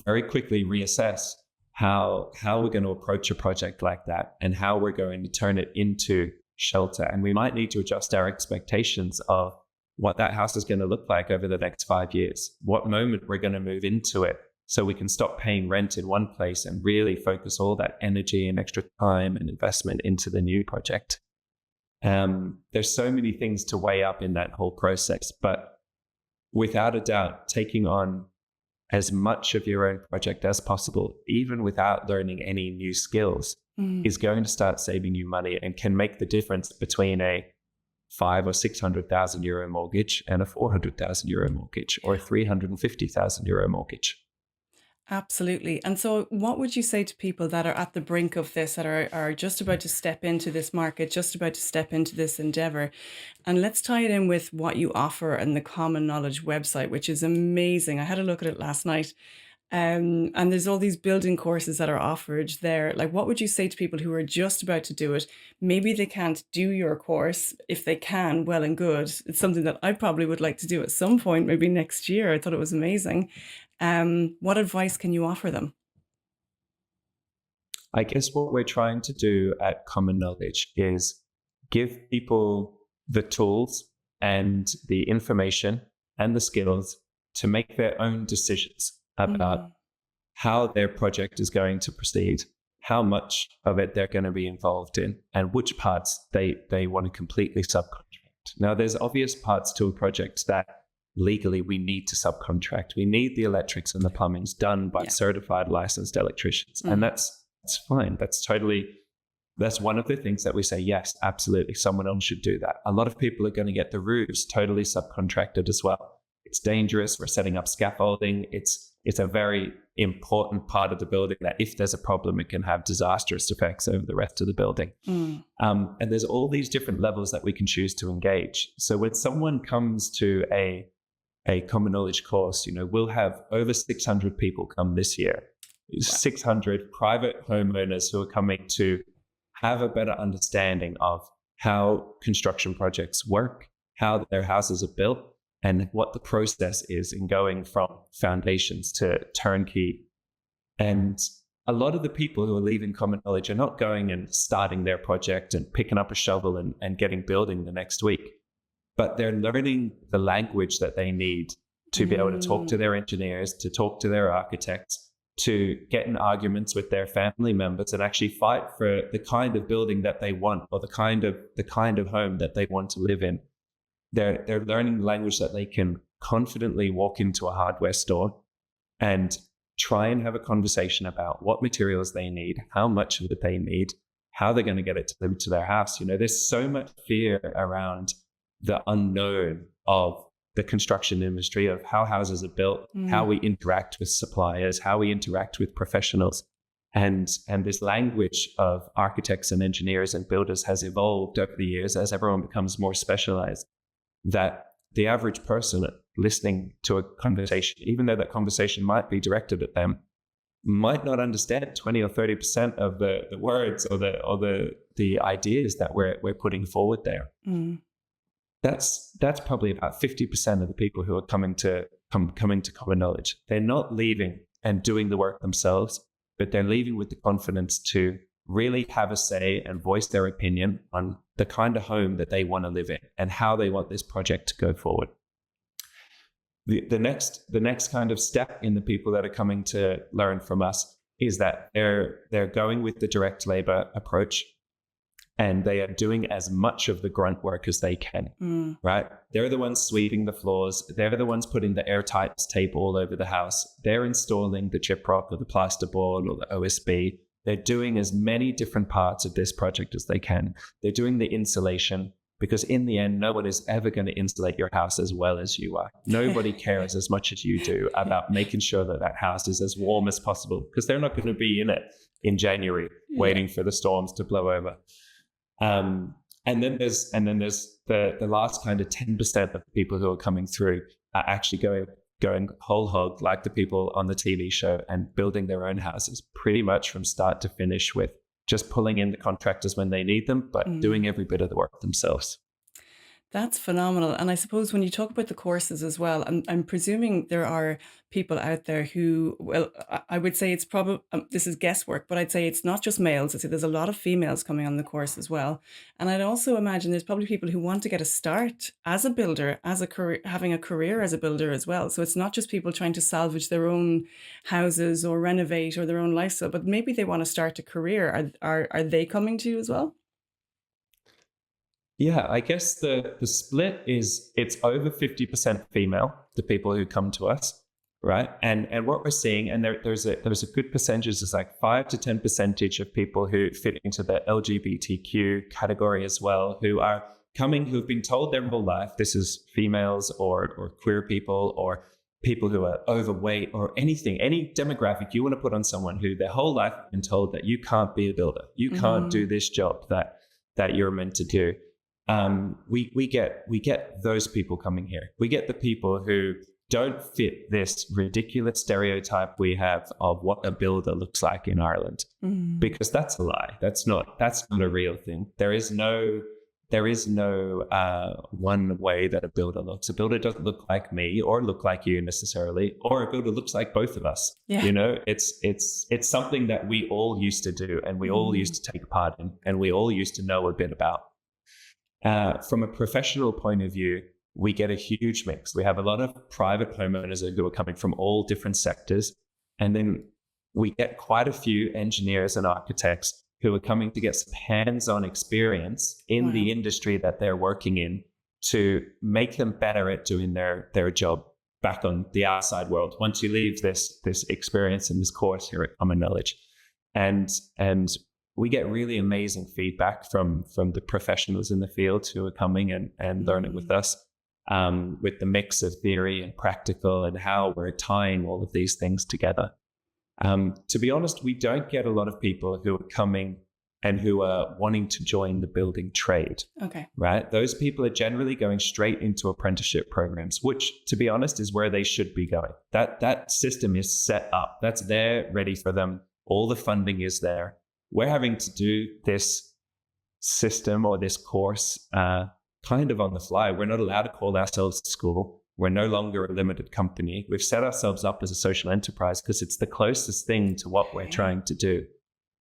very quickly reassess how we're going to approach a project like that and how we're going to turn it into shelter. And we might need to adjust our expectations of what that house is going to look like over the next 5 years, what moment we're going to move into it, so we can stop paying rent in one place and really focus all that energy and extra time and investment into the new project. There's so many things to weigh up in that whole process, but without a doubt, taking on as much of your own project as possible, even without learning any new skills, is going to start saving you money and can make the difference between a 500,000 or 600,000 euro mortgage and a 400,000 euro mortgage or a 350,000 euro mortgage.
Absolutely. And so what would you say to people that are at the brink of this, that are just about to step into this market, just about to step into this endeavor? And let's tie it in with what you offer and the Common Knowledge website, which is amazing. I had a look at it last night. And there's all these building courses that are offered there. Like, what would you say to people who are just about to do it? Maybe they can't do your course. If they can, well and good. It's something that I probably would like to do at some point, maybe next year. I thought it was amazing. What advice can you offer them?
I guess what we're trying to do at Common Knowledge is give people the tools and the information and the skills to make their own decisions about how their project is going to proceed, how much of it they're going to be involved in, and which parts they want to completely subcontract. Now, there's obvious parts to a project that legally we need to subcontract. We need the electrics and the plumbings done by certified licensed electricians. And that's fine. That's one of the things that we say, yes, absolutely, someone else should do that. A lot of people are going to get the roofs totally subcontracted as well. It's dangerous. We're setting up scaffolding. It's a very important part of the building that if there's a problem, it can have disastrous effects over the rest of the building. And there's all these different levels that we can choose to engage. So when someone comes to a Common Knowledge course, we'll have over 600 people come this year. 600 private homeowners who are coming to have a better understanding of how construction projects work, how their houses are built, and what the process is in going from foundations to turnkey. And a lot of the people who are leaving Common Knowledge are not going and starting their project and picking up a shovel and getting building the next week, but they're learning the language that they need to be able to talk to their engineers, to talk to their architects, to get in arguments with their family members and actually fight for the kind of building that they want or the kind of home that they want to live in. They're learning the language that they can confidently walk into a hardware store and try and have a conversation about what materials they need, how much of it they need, how they're going to get it to their house. There's so much fear around the unknown of the construction industry, of how houses are built, how we interact with suppliers, how we interact with professionals. And this language of architects and engineers and builders has evolved over the years as everyone becomes more specialized, that the average person listening to a conversation, even though that conversation might be directed at them, might not understand 20 or 30% of the words or the ideas that we're putting forward there. That's probably about 50% of the people who are coming to Common Knowledge. They're not leaving and doing the work themselves, but they're leaving with the confidence to really have a say and voice their opinion on the kind of home that they want to live in and how they want this project to go forward. The next kind of step in the people that are coming to learn from us is that they're going with the direct labor approach, and they are doing as much of the grunt work as they can, right? They're the ones sweeping the floors. They're the ones putting the airtight tape all over the house. They're installing the gyprock or the plasterboard or the OSB. They're doing as many different parts of this project as they can. They're doing the insulation, because in the end, no one is ever going to insulate your house as well as you are. Nobody cares as much as you do about making sure that house is as warm as possible, because they're not going to be in it in January waiting for the storms to blow over. And then there's the last kind of 10% of people who are coming through are actually going whole hog, like the people on the TV show, and building their own houses pretty much from start to finish, with just pulling in the contractors when they need them, but doing every bit of the work themselves.
That's phenomenal. And I suppose when you talk about the courses as well, I'm presuming there are people out there who, well, I would say it's probably, this is guesswork, but I'd say it's not just males. I'd say there's a lot of females coming on the course as well. And I'd also imagine there's probably people who want to get a start as a builder, as a career, having a career as a builder as well. So it's not just people trying to salvage their own houses or renovate or their own lifestyle, but maybe they want to start a career. Are they coming to you as well?
Yeah, I guess the split is it's over 50% female, the people who come to us, right? And what we're seeing, and there's a good percentage, is like 5 to 10% of people who fit into the LGBTQ category as well, who are coming, who've been told their whole life, this is females or queer people or people who are overweight or anything, any demographic you want to put on someone who their whole life have been told that you can't be a builder, you can't do this job that you're meant to do. We get those people coming here. We get the people who don't fit this ridiculous stereotype we have of what a builder looks like in Ireland, because that's a lie. That's not a real thing. There is no one way that a builder looks. A builder doesn't look like me or look like you necessarily, or a builder looks like both of us.
Yeah.
You know, it's something that we all used to do and we all used to take part in and we all used to know a bit about. From a professional point of view, we get a huge mix. We have a lot of private homeowners who are coming from all different sectors. And then we get quite a few engineers and architects who are coming to get some hands-on experience in the industry that they're working in to make them better at doing their job back on the outside world once you leave this experience in this course here at Common Knowledge. And we get really amazing feedback from the professionals in the field who are coming and learning with us, with the mix of theory and practical and how we're tying all of these things together. To be honest, we don't get a lot of people who are coming and who are wanting to join the building trade.
Okay.
Right? Those people are generally going straight into apprenticeship programs, which, to be honest, is where they should be going. That system is set up. That's there, ready for them. All the funding is there. We're having to do this system or this course kind of on the fly. We're not allowed to call ourselves a school. We're no longer a limited company. We've set ourselves up as a social enterprise because it's the closest thing to what we're trying to do.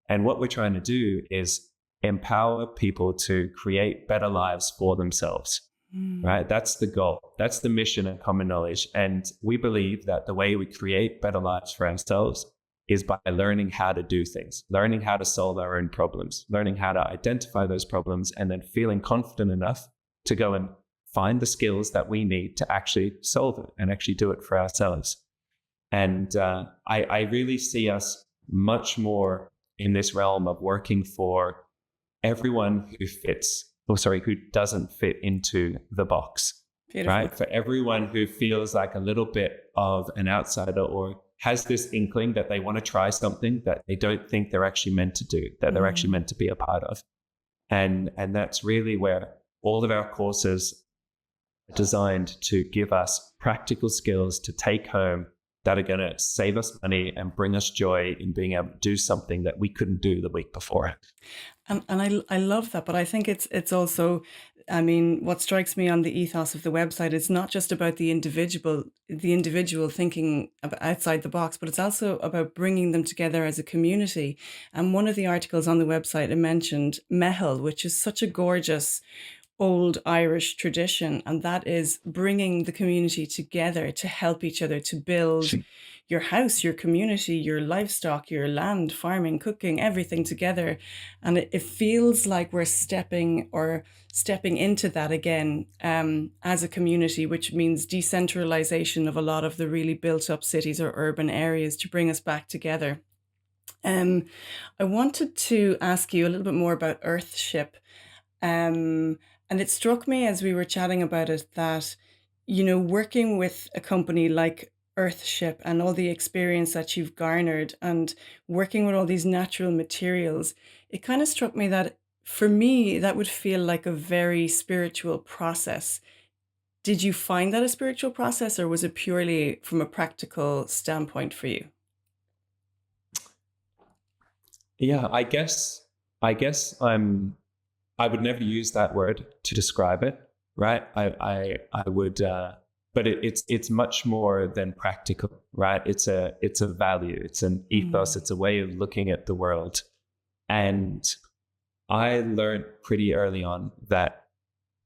And what we're trying to do is empower people to create better lives for themselves, right? That's the goal. That's the mission of Common Knowledge. And we believe that the way we create better lives for ourselves is by learning how to do things, learning how to solve our own problems, learning how to identify those problems, and then feeling confident enough to go and find the skills that we need to actually solve it and actually do it for ourselves. And I really see us much more in this realm of working for everyone who doesn't fit into the box. Beautiful. Right? For everyone who feels like a little bit of an outsider or has this inkling that they want to try something that they don't think they're actually meant to do, that they're actually meant to be a part of. And that's really where all of our courses are designed to give us practical skills to take home that are going to save us money and bring us joy in being able to do something that we couldn't do the week before.
And I love that, but I think it's also, I mean, what strikes me on the ethos of the website is not just about the individual thinking outside the box, but it's also about bringing them together as a community. And one of the articles on the website, it mentioned Mehel, which is such a gorgeous old Irish tradition, and that is bringing the community together to help each other to build your house, your community, your livestock, your land, farming, cooking, everything together. And it feels like we're stepping into that again as a community, which means decentralization of a lot of the really built up cities or urban areas to bring us back together. I wanted to ask you a little bit more about Earthship. And it struck me as we were chatting about it that, you know, working with a company like Earthship and all the experience that you've garnered and working with all these natural materials, it kind of struck me that for me, that would feel like a very spiritual process. Did you find that a spiritual process, or was it purely from a practical standpoint for you?
Yeah, I guess I would never use that word to describe it. right? I would, but it's much more than practical, right? It's a value, it's an ethos, it's a way of looking at the world. And I learned pretty early on that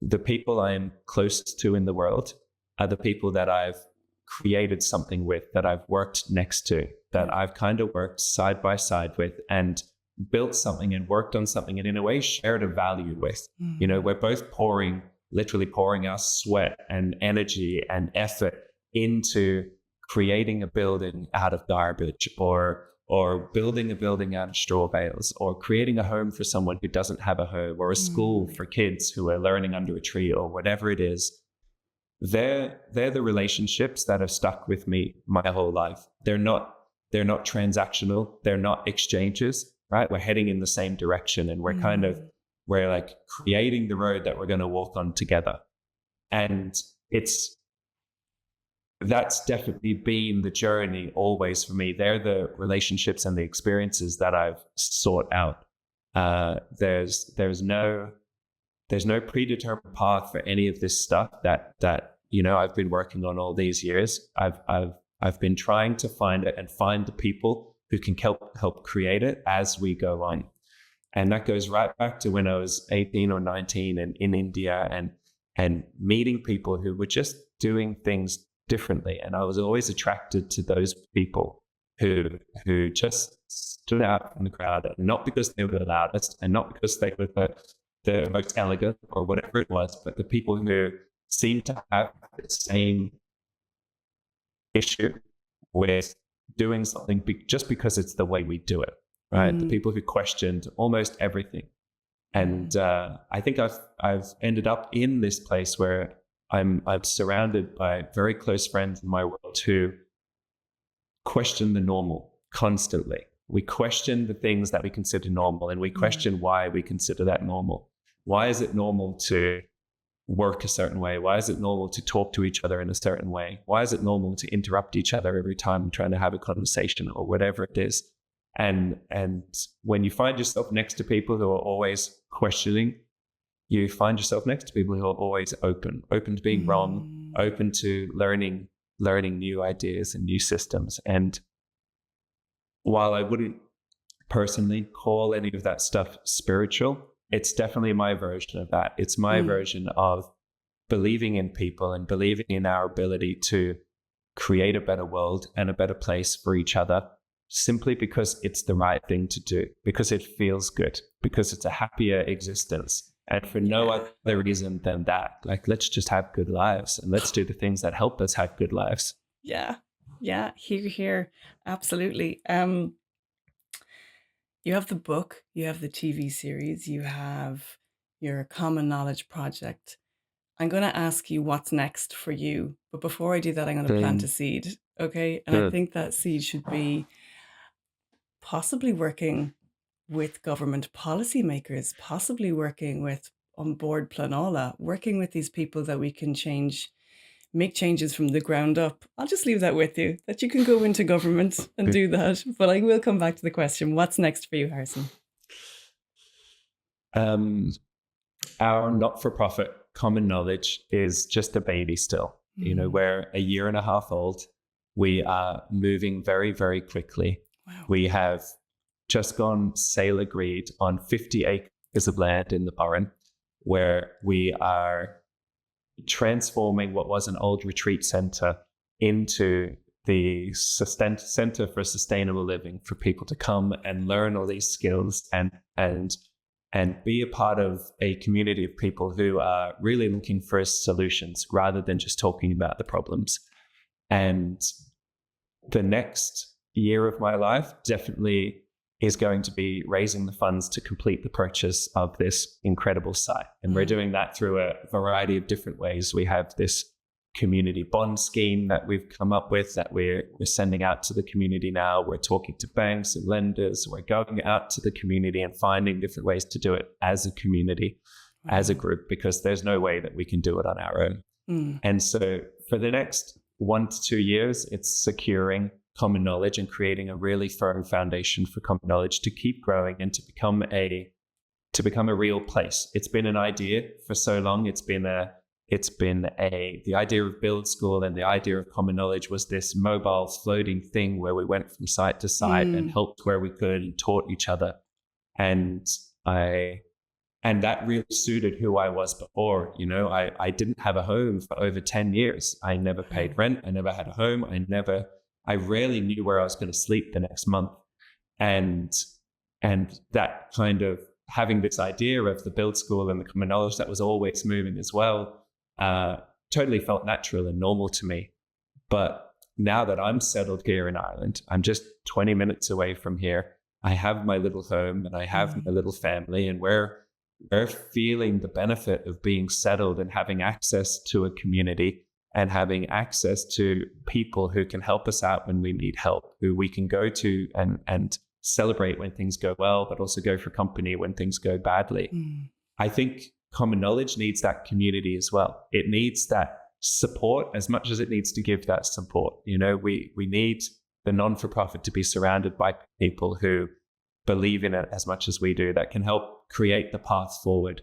the people I'm closest to in the world are the people that I've created something with, that I've worked next to, that I've kind of worked side by side with and built something and worked on something and in a way shared a value with. You know, we're both literally pouring our sweat and energy and effort into creating a building out of garbage, or building a building out of straw bales, or creating a home for someone who doesn't have a home, or a school for kids who are learning under a tree, or whatever it is. They're the relationships that have stuck with me my whole life. They're not transactional. They're not exchanges, right? We're heading in the same direction, and we're like creating the road that we're going to walk on together. And that's definitely been the journey always for me. They're the relationships and the experiences that I've sought out. There's no predetermined path for any of this stuff that you know I've been working on all these years. I've been trying to find it and find the people who can help create it as we go on. And that goes right back to when I was 18 or 19 and in India and meeting people who were just doing things differently. And I was always attracted to those people who just stood out from the crowd, not because they were the loudest and not because they were the most elegant or whatever it was, but the people who seemed to have the same issue with doing something just because it's the way we do it, right? The people who questioned almost everything. And I think I've ended up in this place where I'm surrounded by very close friends in my world who question the normal constantly. We question the things that we consider normal, and we question why we consider that normal. Why is it normal to work a certain way? Why is it normal to talk to each other in a certain way? Why is it normal to interrupt each other every time I'm trying to have a conversation or whatever it is? And when you find yourself next to people who are always questioning, you find yourself next to people who are always open to being wrong, open to learning new ideas and new systems. And while I wouldn't personally call any of that stuff spiritual, it's definitely my version of that. It's my version of believing in people and believing in our ability to create a better world and a better place for each other, simply because it's the right thing to do, because it feels good, because it's a happier existence. And for no other reason than that. Like, let's just have good lives and let's do the things that help us have good lives.
Yeah. Here. Absolutely. You have the book, you have the TV series, you have your Common Knowledge project. I'm going to ask you what's next for you. But before I do that, I'm going to plant a seed. Okay. And I think that seed should be possibly working with government policymakers, possibly working with On Board Planola, working with these people that we can make changes from the ground up. I'll just leave that with you, that you can go into government and do that. But I will come back to the question, what's next for you, Harrison?
Our not-for-profit Common Knowledge is just a baby still. You know, we're a year and a half old. We are moving very, very quickly. Wow. We have just gone sale agreed on 50 acres of land in the Burren, where we are transforming what was an old retreat center into the Center for Sustainable Living, for people to come and learn all these skills and be a part of a community of people who are really looking for solutions rather than just talking about the problems. And the next year of my life definitely is going to be raising the funds to complete the purchase of this incredible site. And we're doing that through a variety of different ways. We have this community bond scheme that we've come up with that we're sending out to the community now. We're talking to banks and lenders. We're going out to the community and finding different ways to do it as a community, as a group, because there's no way that we can do it on our own. And so for the next 1 to 2 years, it's securing Common Knowledge and creating a really firm foundation for Common Knowledge to keep growing and to become a real place. It's been an idea for so long. It's been it's been the idea of Build School and the idea of Common Knowledge was this mobile floating thing where we went from site to site and helped where we could and taught each other. And that really suited who I was before. You know, I didn't have a home for over 10 years. I never paid rent. I never had a home. I rarely knew where I was going to sleep the next month. And that kind of having this idea of the Build School and the Common Knowledge that was always moving as well, totally felt natural and normal to me. But now that I'm settled here in Ireland, I'm just 20 minutes away from here. I have my little home and I have my little family, and we're feeling the benefit of being settled and having access to a community and having access to people who can help us out when we need help, who we can go to and celebrate when things go well, but also go for company when things go badly. I think Common Knowledge needs that community as well. It needs that support as much as it needs to give that support. You know, we need the non-for-profit to be surrounded by people who believe in it as much as we do, that can help create the path forward.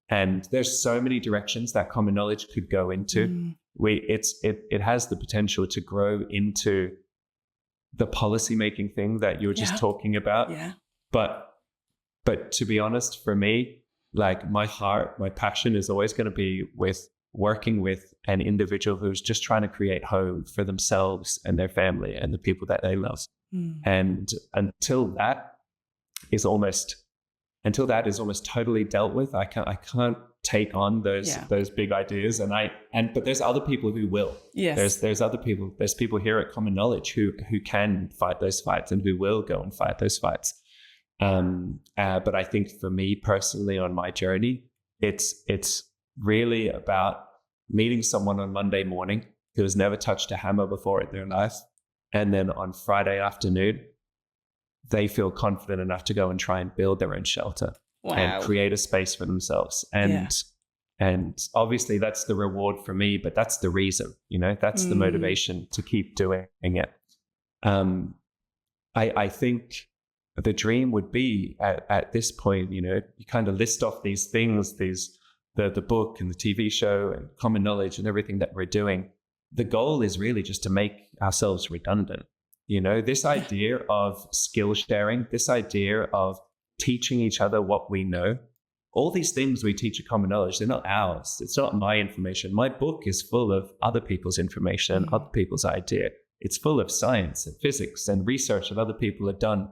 And there's so many directions that Common Knowledge could go into. It has the potential to grow into the policy-making thing that you were just talking about. Yeah. But to be honest, for me, like my passion is always going to be with working with an individual who's just trying to create home for themselves and their family and the people that they love. And until that is almost totally dealt with, I can't take on those big ideas. But there's other people who will. Yes. There's other people. There's people here at Common Knowledge who can fight those fights and who will go and fight those fights. But I think for me personally on my journey, it's really about meeting someone on Monday morning who has never touched a hammer before in their life. And then on Friday afternoon, they feel confident enough to go and try and build their own shelter and create a space for themselves. And obviously that's the reward for me, but that's the reason, you know, that's the motivation to keep doing it. I think the dream would be at this point, you know, you kind of list off these things, the book and the TV show and Common Knowledge and everything that we're doing. The goal is really just to make ourselves redundant. You know, this idea of skill sharing, this idea of teaching each other what we know, all these things we teach at Common Knowledge, they're not ours. It's not my information. My book is full of other people's information, other people's idea. It's full of science and physics and research that other people have done.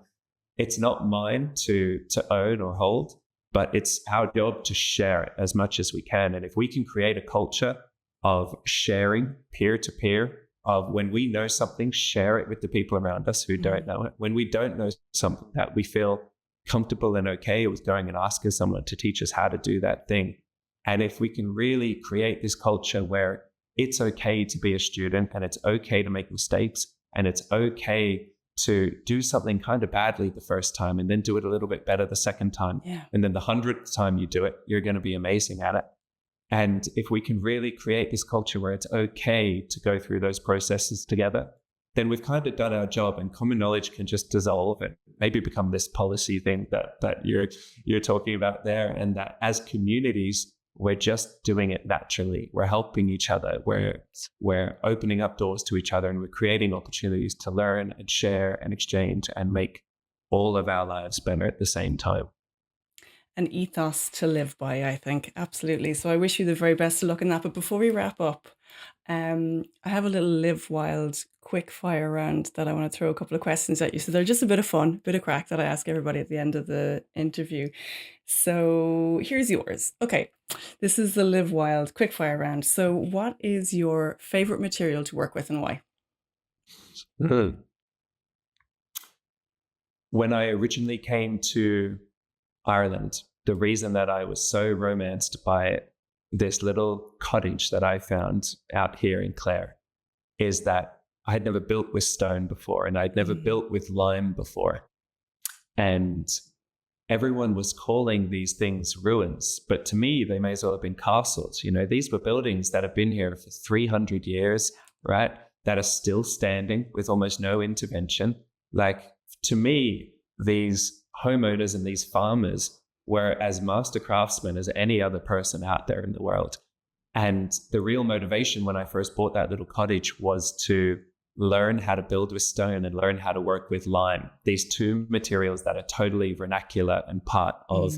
It's not mine to own or hold, but it's our job to share it as much as we can. And if we can create a culture of sharing peer-to-peer, of when we know something, share it with the people around us who don't know it. When we don't know something that we feel comfortable and okay with going and asking someone to teach us how to do that thing. And if we can really create this culture where it's okay to be a student and it's okay to make mistakes and it's okay to do something kind of badly the first time and then do it a little bit better the second time. And then the 100th time you do it, you're going to be amazing at it. And if we can really create this culture where it's okay to go through those processes together, then we've kind of done our job, and Common Knowledge can just dissolve and maybe become this policy thing that you're talking about there. And that as communities, we're just doing it naturally. We're helping each other. We're opening up doors to each other, and we're creating opportunities to learn and share and exchange and make all of our lives better at the same time.
An ethos to live by, I think. Absolutely. So I wish you the very best of luck in that. But before we wrap up, I have a little Live Wild quick fire round that I want to throw a couple of questions at you. So they're just a bit of fun, bit of crack that I ask everybody at the end of the interview. So here's yours. Okay, this is the Live Wild quick fire round. So what is your favorite material to work with and why?
When I originally came to Ireland, the reason that I was so romanced by this little cottage that I found out here in Clare is that I had never built with stone before, and I'd never built with lime before. And everyone was calling these things ruins, but to me, they may as well have been castles. You know, these were buildings that have been here for 300 years, right? That are still standing with almost no intervention. Like, to me, these homeowners and these farmers were as master craftsmen as any other person out there in the world. And the real motivation when I first bought that little cottage was to learn how to build with stone and learn how to work with lime. These two materials that are totally vernacular and part of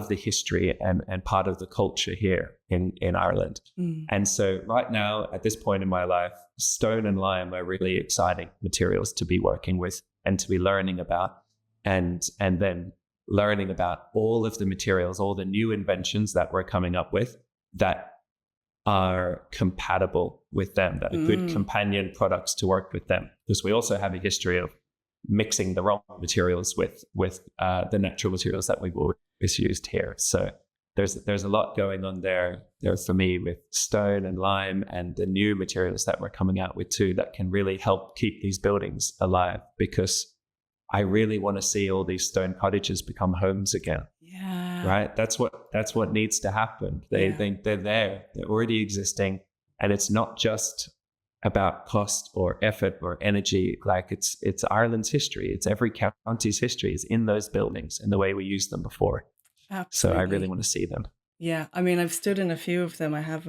the history and part of the culture here in Ireland. And so right now, at this point in my life, stone and lime are really exciting materials to be working with and to be learning about, and then learning about all of the materials, all the new inventions that we're coming up with that are compatible with them, that are good companion products to work with them. Because we also have a history of mixing the wrong materials with the natural materials that we've always used here. So there's a lot going on there for me with stone and lime and the new materials that we're coming out with too, that can really help keep these buildings alive, because I really want to see all these stone cottages become homes again.
Yeah.
Right. That's what needs to happen. They're there. They're already existing. And it's not just about cost or effort or energy. Like it's Ireland's history. It's every county's history is in those buildings and the way we used them before.
Absolutely.
So I really want to see them.
Yeah. I mean, I've stood in a few of them. I have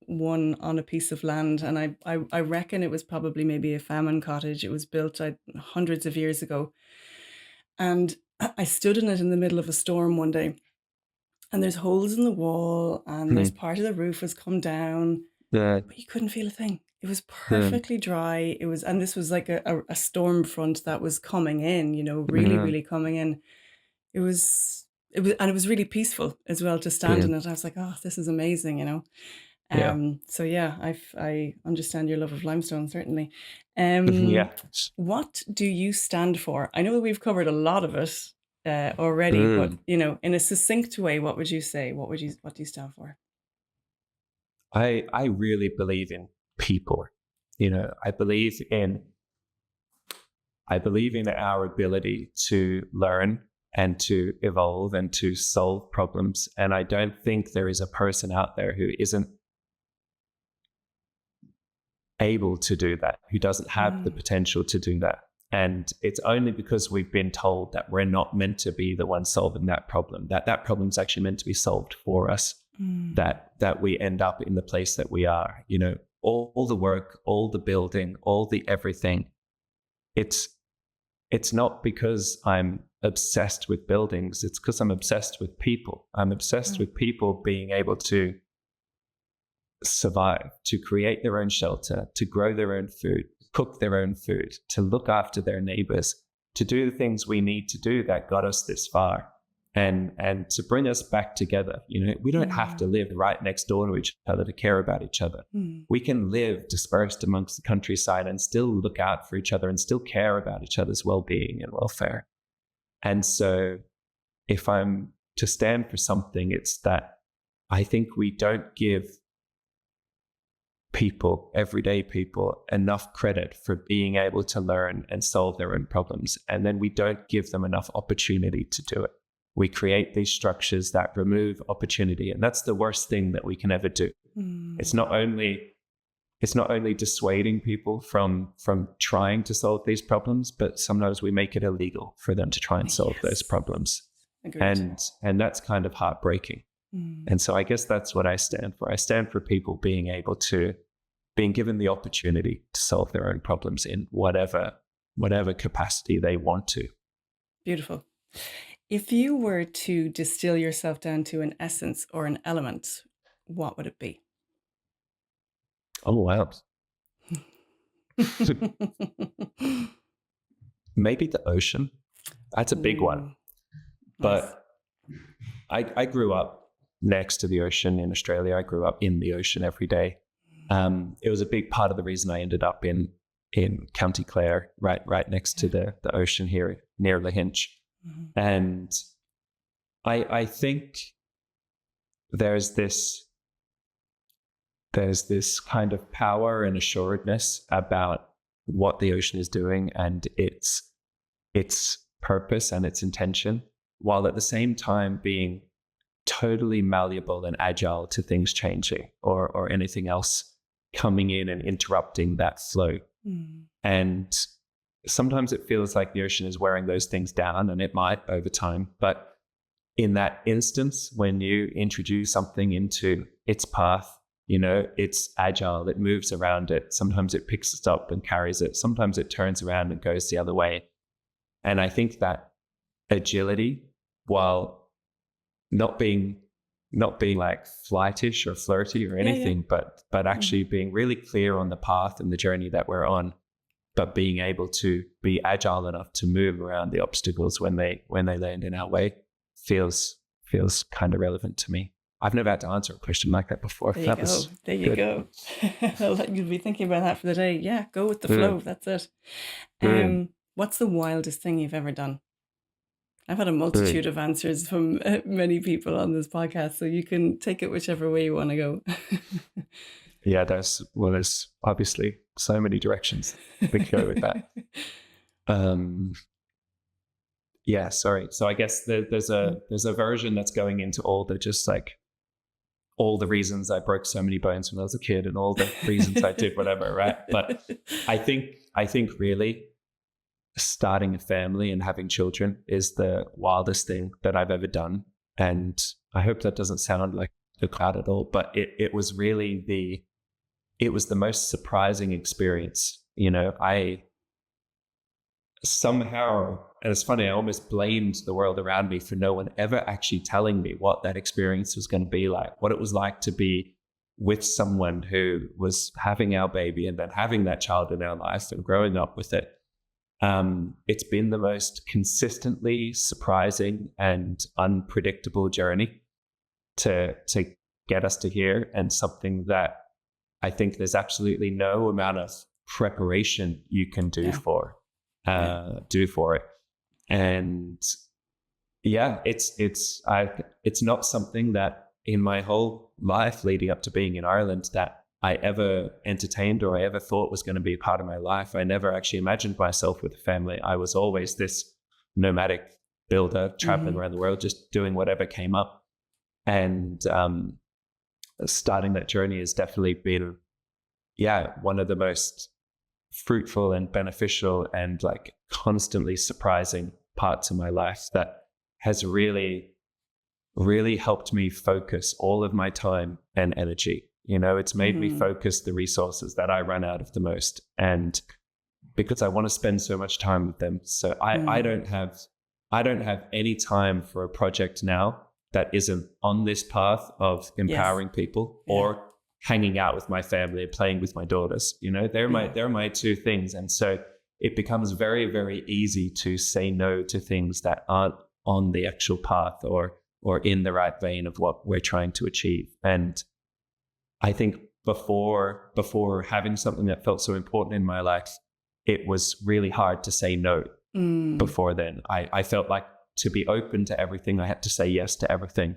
one on a piece of land, and I reckon it was probably maybe a famine cottage. It was built hundreds of years ago. And I stood in it in the middle of a storm one day, and there's holes in the wall, and there's part of the roof has come down, but you couldn't feel a thing. It was perfectly dry. It was, and this was like a storm front that was coming in, really, really coming in. It was, and it was really peaceful as well to stand in it. I was like, oh, this is amazing, So yeah, I understand your love of limestone, certainly. What do you stand for? I know that we've covered a lot of it already, but in a succinct way, what would you say? What do you stand for?
I really believe in people. I believe in our ability to learn and to evolve and to solve problems. And I don't think there is a person out there who isn't able to do that, who doesn't have the potential to do that. And it's only because we've been told that we're not meant to be the one solving that problem, that problem's actually meant to be solved for us, that we end up in the place that we are. All the work, all the building, all the everything. It's not because I'm obsessed with buildings. It's because I'm obsessed with people. I'm obsessed with people being able to survive, to create their own shelter, to grow their own food, cook their own food, to look after their neighbors, to do the things we need to do that got us this far, and to bring us back together. We don't have to live right next door to each other to care about each other. We can live dispersed amongst the countryside and still look out for each other and still care about each other's well-being and welfare. And so if I'm to stand for something, it's that I think we don't give people, everyday people, enough credit for being able to learn and solve their own problems. And then we don't give them enough opportunity to do it. We create these structures that remove opportunity. And that's the worst thing that we can ever do. It's not only dissuading people from trying to solve these problems, but sometimes we make it illegal for them to try and solve those problems. Agreed. And that's kind of heartbreaking. And so I guess that's what I stand for. I stand for people being given the opportunity to solve their own problems in whatever capacity they want to.
Beautiful. If you were to distill yourself down to an essence or an element, what would it be?
Oh, wow. Maybe the ocean. That's a big one. But nice. I grew up next to the ocean in Australia. I grew up in the ocean every day. It was a big part of the reason I ended up in County Clare, right next to the ocean here near Lahinch. And I think there's this kind of power and assuredness about what the ocean is doing and its purpose and its intention, while at the same time being totally malleable and agile to things changing or anything else coming in and interrupting that flow. And sometimes it feels like the ocean is wearing those things down, and it might over time, but in that instance, when you introduce something into its path, it's agile, it moves around it. Sometimes it picks it up and carries it. Sometimes it turns around and goes the other way. And I think that agility, while not being like flightish or flirty or anything, but actually being really clear on the path and the journey that we're on, but being able to be agile enough to move around the obstacles when they land in our way feels kind of relevant to me. I've never had to answer a question like that before.
There you go. You'll be thinking about that for the day. Yeah, go with the flow. That's it. What's the wildest thing you've ever done? I've had a multitude of answers from many people on this podcast, so you can take it whichever way you want to go.
Yeah, there's obviously so many directions we could go with that. Yeah, sorry. So I guess there's a version that's going into all the reasons I broke so many bones when I was a kid and all the reasons I did whatever, right? But I think really starting a family and having children is the wildest thing that I've ever done. And I hope that doesn't sound like a cloud at all, but it was really it was the most surprising experience. I somehow, and it's funny, I almost blamed the world around me for no one ever actually telling me what that experience was going to be like, what it was like to be with someone who was having our baby and then having that child in our life and growing up with it. It's been the most consistently surprising and unpredictable journey to get us to here, and something that I think there's absolutely no amount of preparation you can do for it. And yeah, it's not something that in my whole life leading up to being in Ireland that I ever entertained or I ever thought was going to be a part of my life. I never actually imagined myself with a family. I was always this nomadic builder traveling around the world, just doing whatever came up. And starting that journey has definitely been, one of the most fruitful and beneficial and like constantly surprising parts of my life that has really, really helped me focus all of my time and energy. It's made me focus the resources that I run out of the most, and because I want to spend so much time with them. So I don't have any time for a project now that isn't on this path of empowering people or hanging out with my family and playing with my daughters. They're my two things. And so it becomes very, very easy to say no to things that aren't on the actual path or in the right vein of what we're trying to achieve. And I think before having something that felt so important in my life, it was really hard to say no. Before then, I felt like to be open to everything, I had to say yes to everything.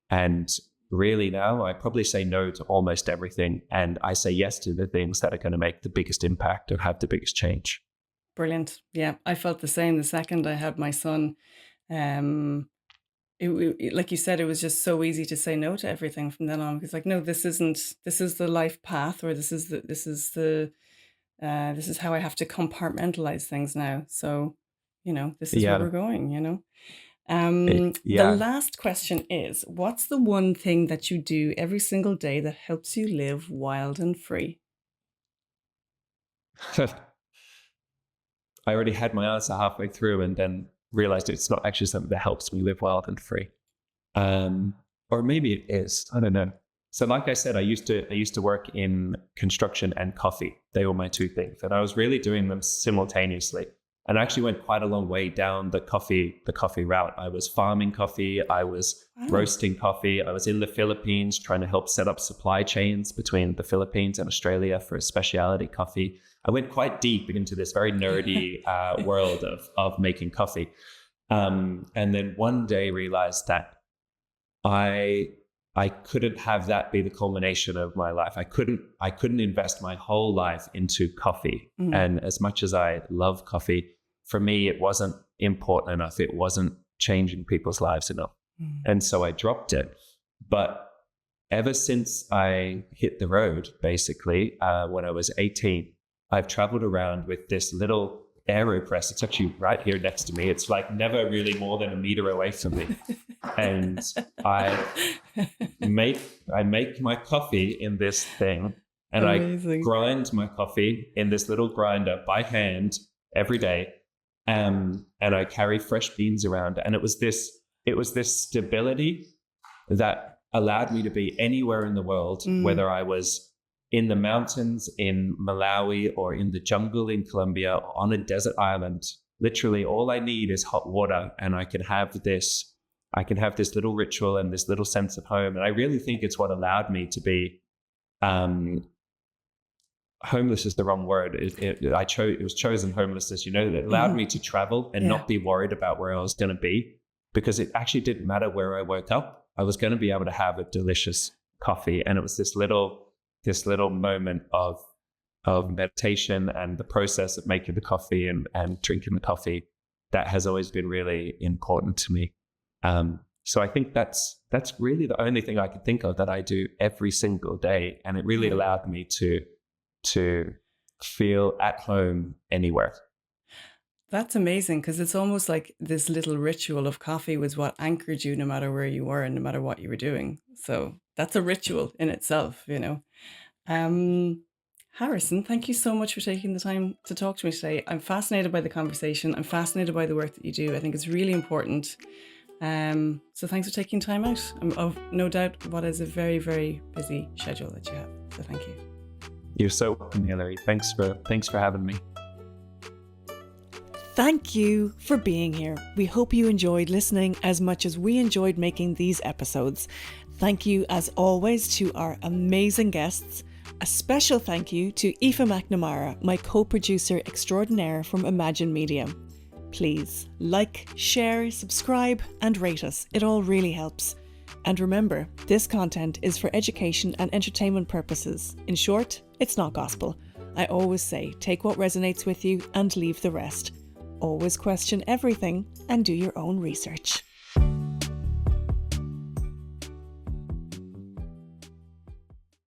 And really now I probably say no to almost everything, and I say yes to the things that are going to make the biggest impact or have the biggest change.
Brilliant. Yeah, I felt the same the second I had my son. Like you said, it was just so easy to say no to everything from then on, because like, no, this is the life path, or this is how I have to compartmentalize things now. So, this is where we're going, The last question is, what's the one thing that you do every single day that helps you live wild and free?
I already had my answer halfway through and then realized it's not actually something that helps me live wild and free. Or maybe it is, I don't know. So like I said, I used to work in construction and coffee. They were my two things, and I was really doing them simultaneously. And I actually went quite a long way down the coffee route. I was farming coffee, I was roasting coffee, I was in the Philippines trying to help set up supply chains between the Philippines and Australia for a specialty coffee. I went quite deep into this very nerdy world of making coffee. And then one day realized that I couldn't have that be the culmination of my life. I couldn't invest my whole life into coffee. And as much as I love coffee, for me, it wasn't important enough. It wasn't changing people's lives enough. And so I dropped it. But ever since I hit the road, basically, when I was 18, I've traveled around with this little AeroPress. It's actually right here next to me. It's like never really more than a meter away from me. And I make my coffee in this thing, and
Amazing.
I grind my coffee in this little grinder by hand every day. And I carry fresh beans around. And it was this stability that allowed me to be anywhere in the world, whether I was in the mountains in Malawi or in the jungle in Colombia or on a desert island. Literally all I need is hot water, and I can have this little ritual and this little sense of home. And I really think it's what allowed me to be homeless is the wrong word. It was chosen homelessness, that allowed me to travel and not be worried about where I was going to be, because it actually didn't matter where I woke up. I was going to be able to have a delicious coffee. And it was this little moment of meditation and the process of making the coffee and drinking the coffee that has always been really important to me. So I think that's really the only thing I can think of that I do every single day. And it really allowed me to feel at home anywhere.
That's amazing, because it's almost like this little ritual of coffee was what anchored you no matter where you were and no matter what you were doing. So that's a ritual in itself, Harrison, thank you so much for taking the time to talk to me today. I'm fascinated by the conversation. I'm fascinated by the work that you do. I think it's really important. So thanks for taking time out. I'm of no doubt what is a very, very busy schedule that you have. So thank you.
You're so welcome, Hilary. Thanks for having me.
Thank you for being here. We hope you enjoyed listening as much as we enjoyed making these episodes. Thank you, as always, to our amazing guests. A special thank you to Aoife McNamara, my co-producer extraordinaire from Imagine Media. Please like, share, subscribe, and rate us. It all really helps. And remember, this content is for education and entertainment purposes. In short, it's not gospel. I always say, take what resonates with you and leave the rest. Always question everything and do your own research.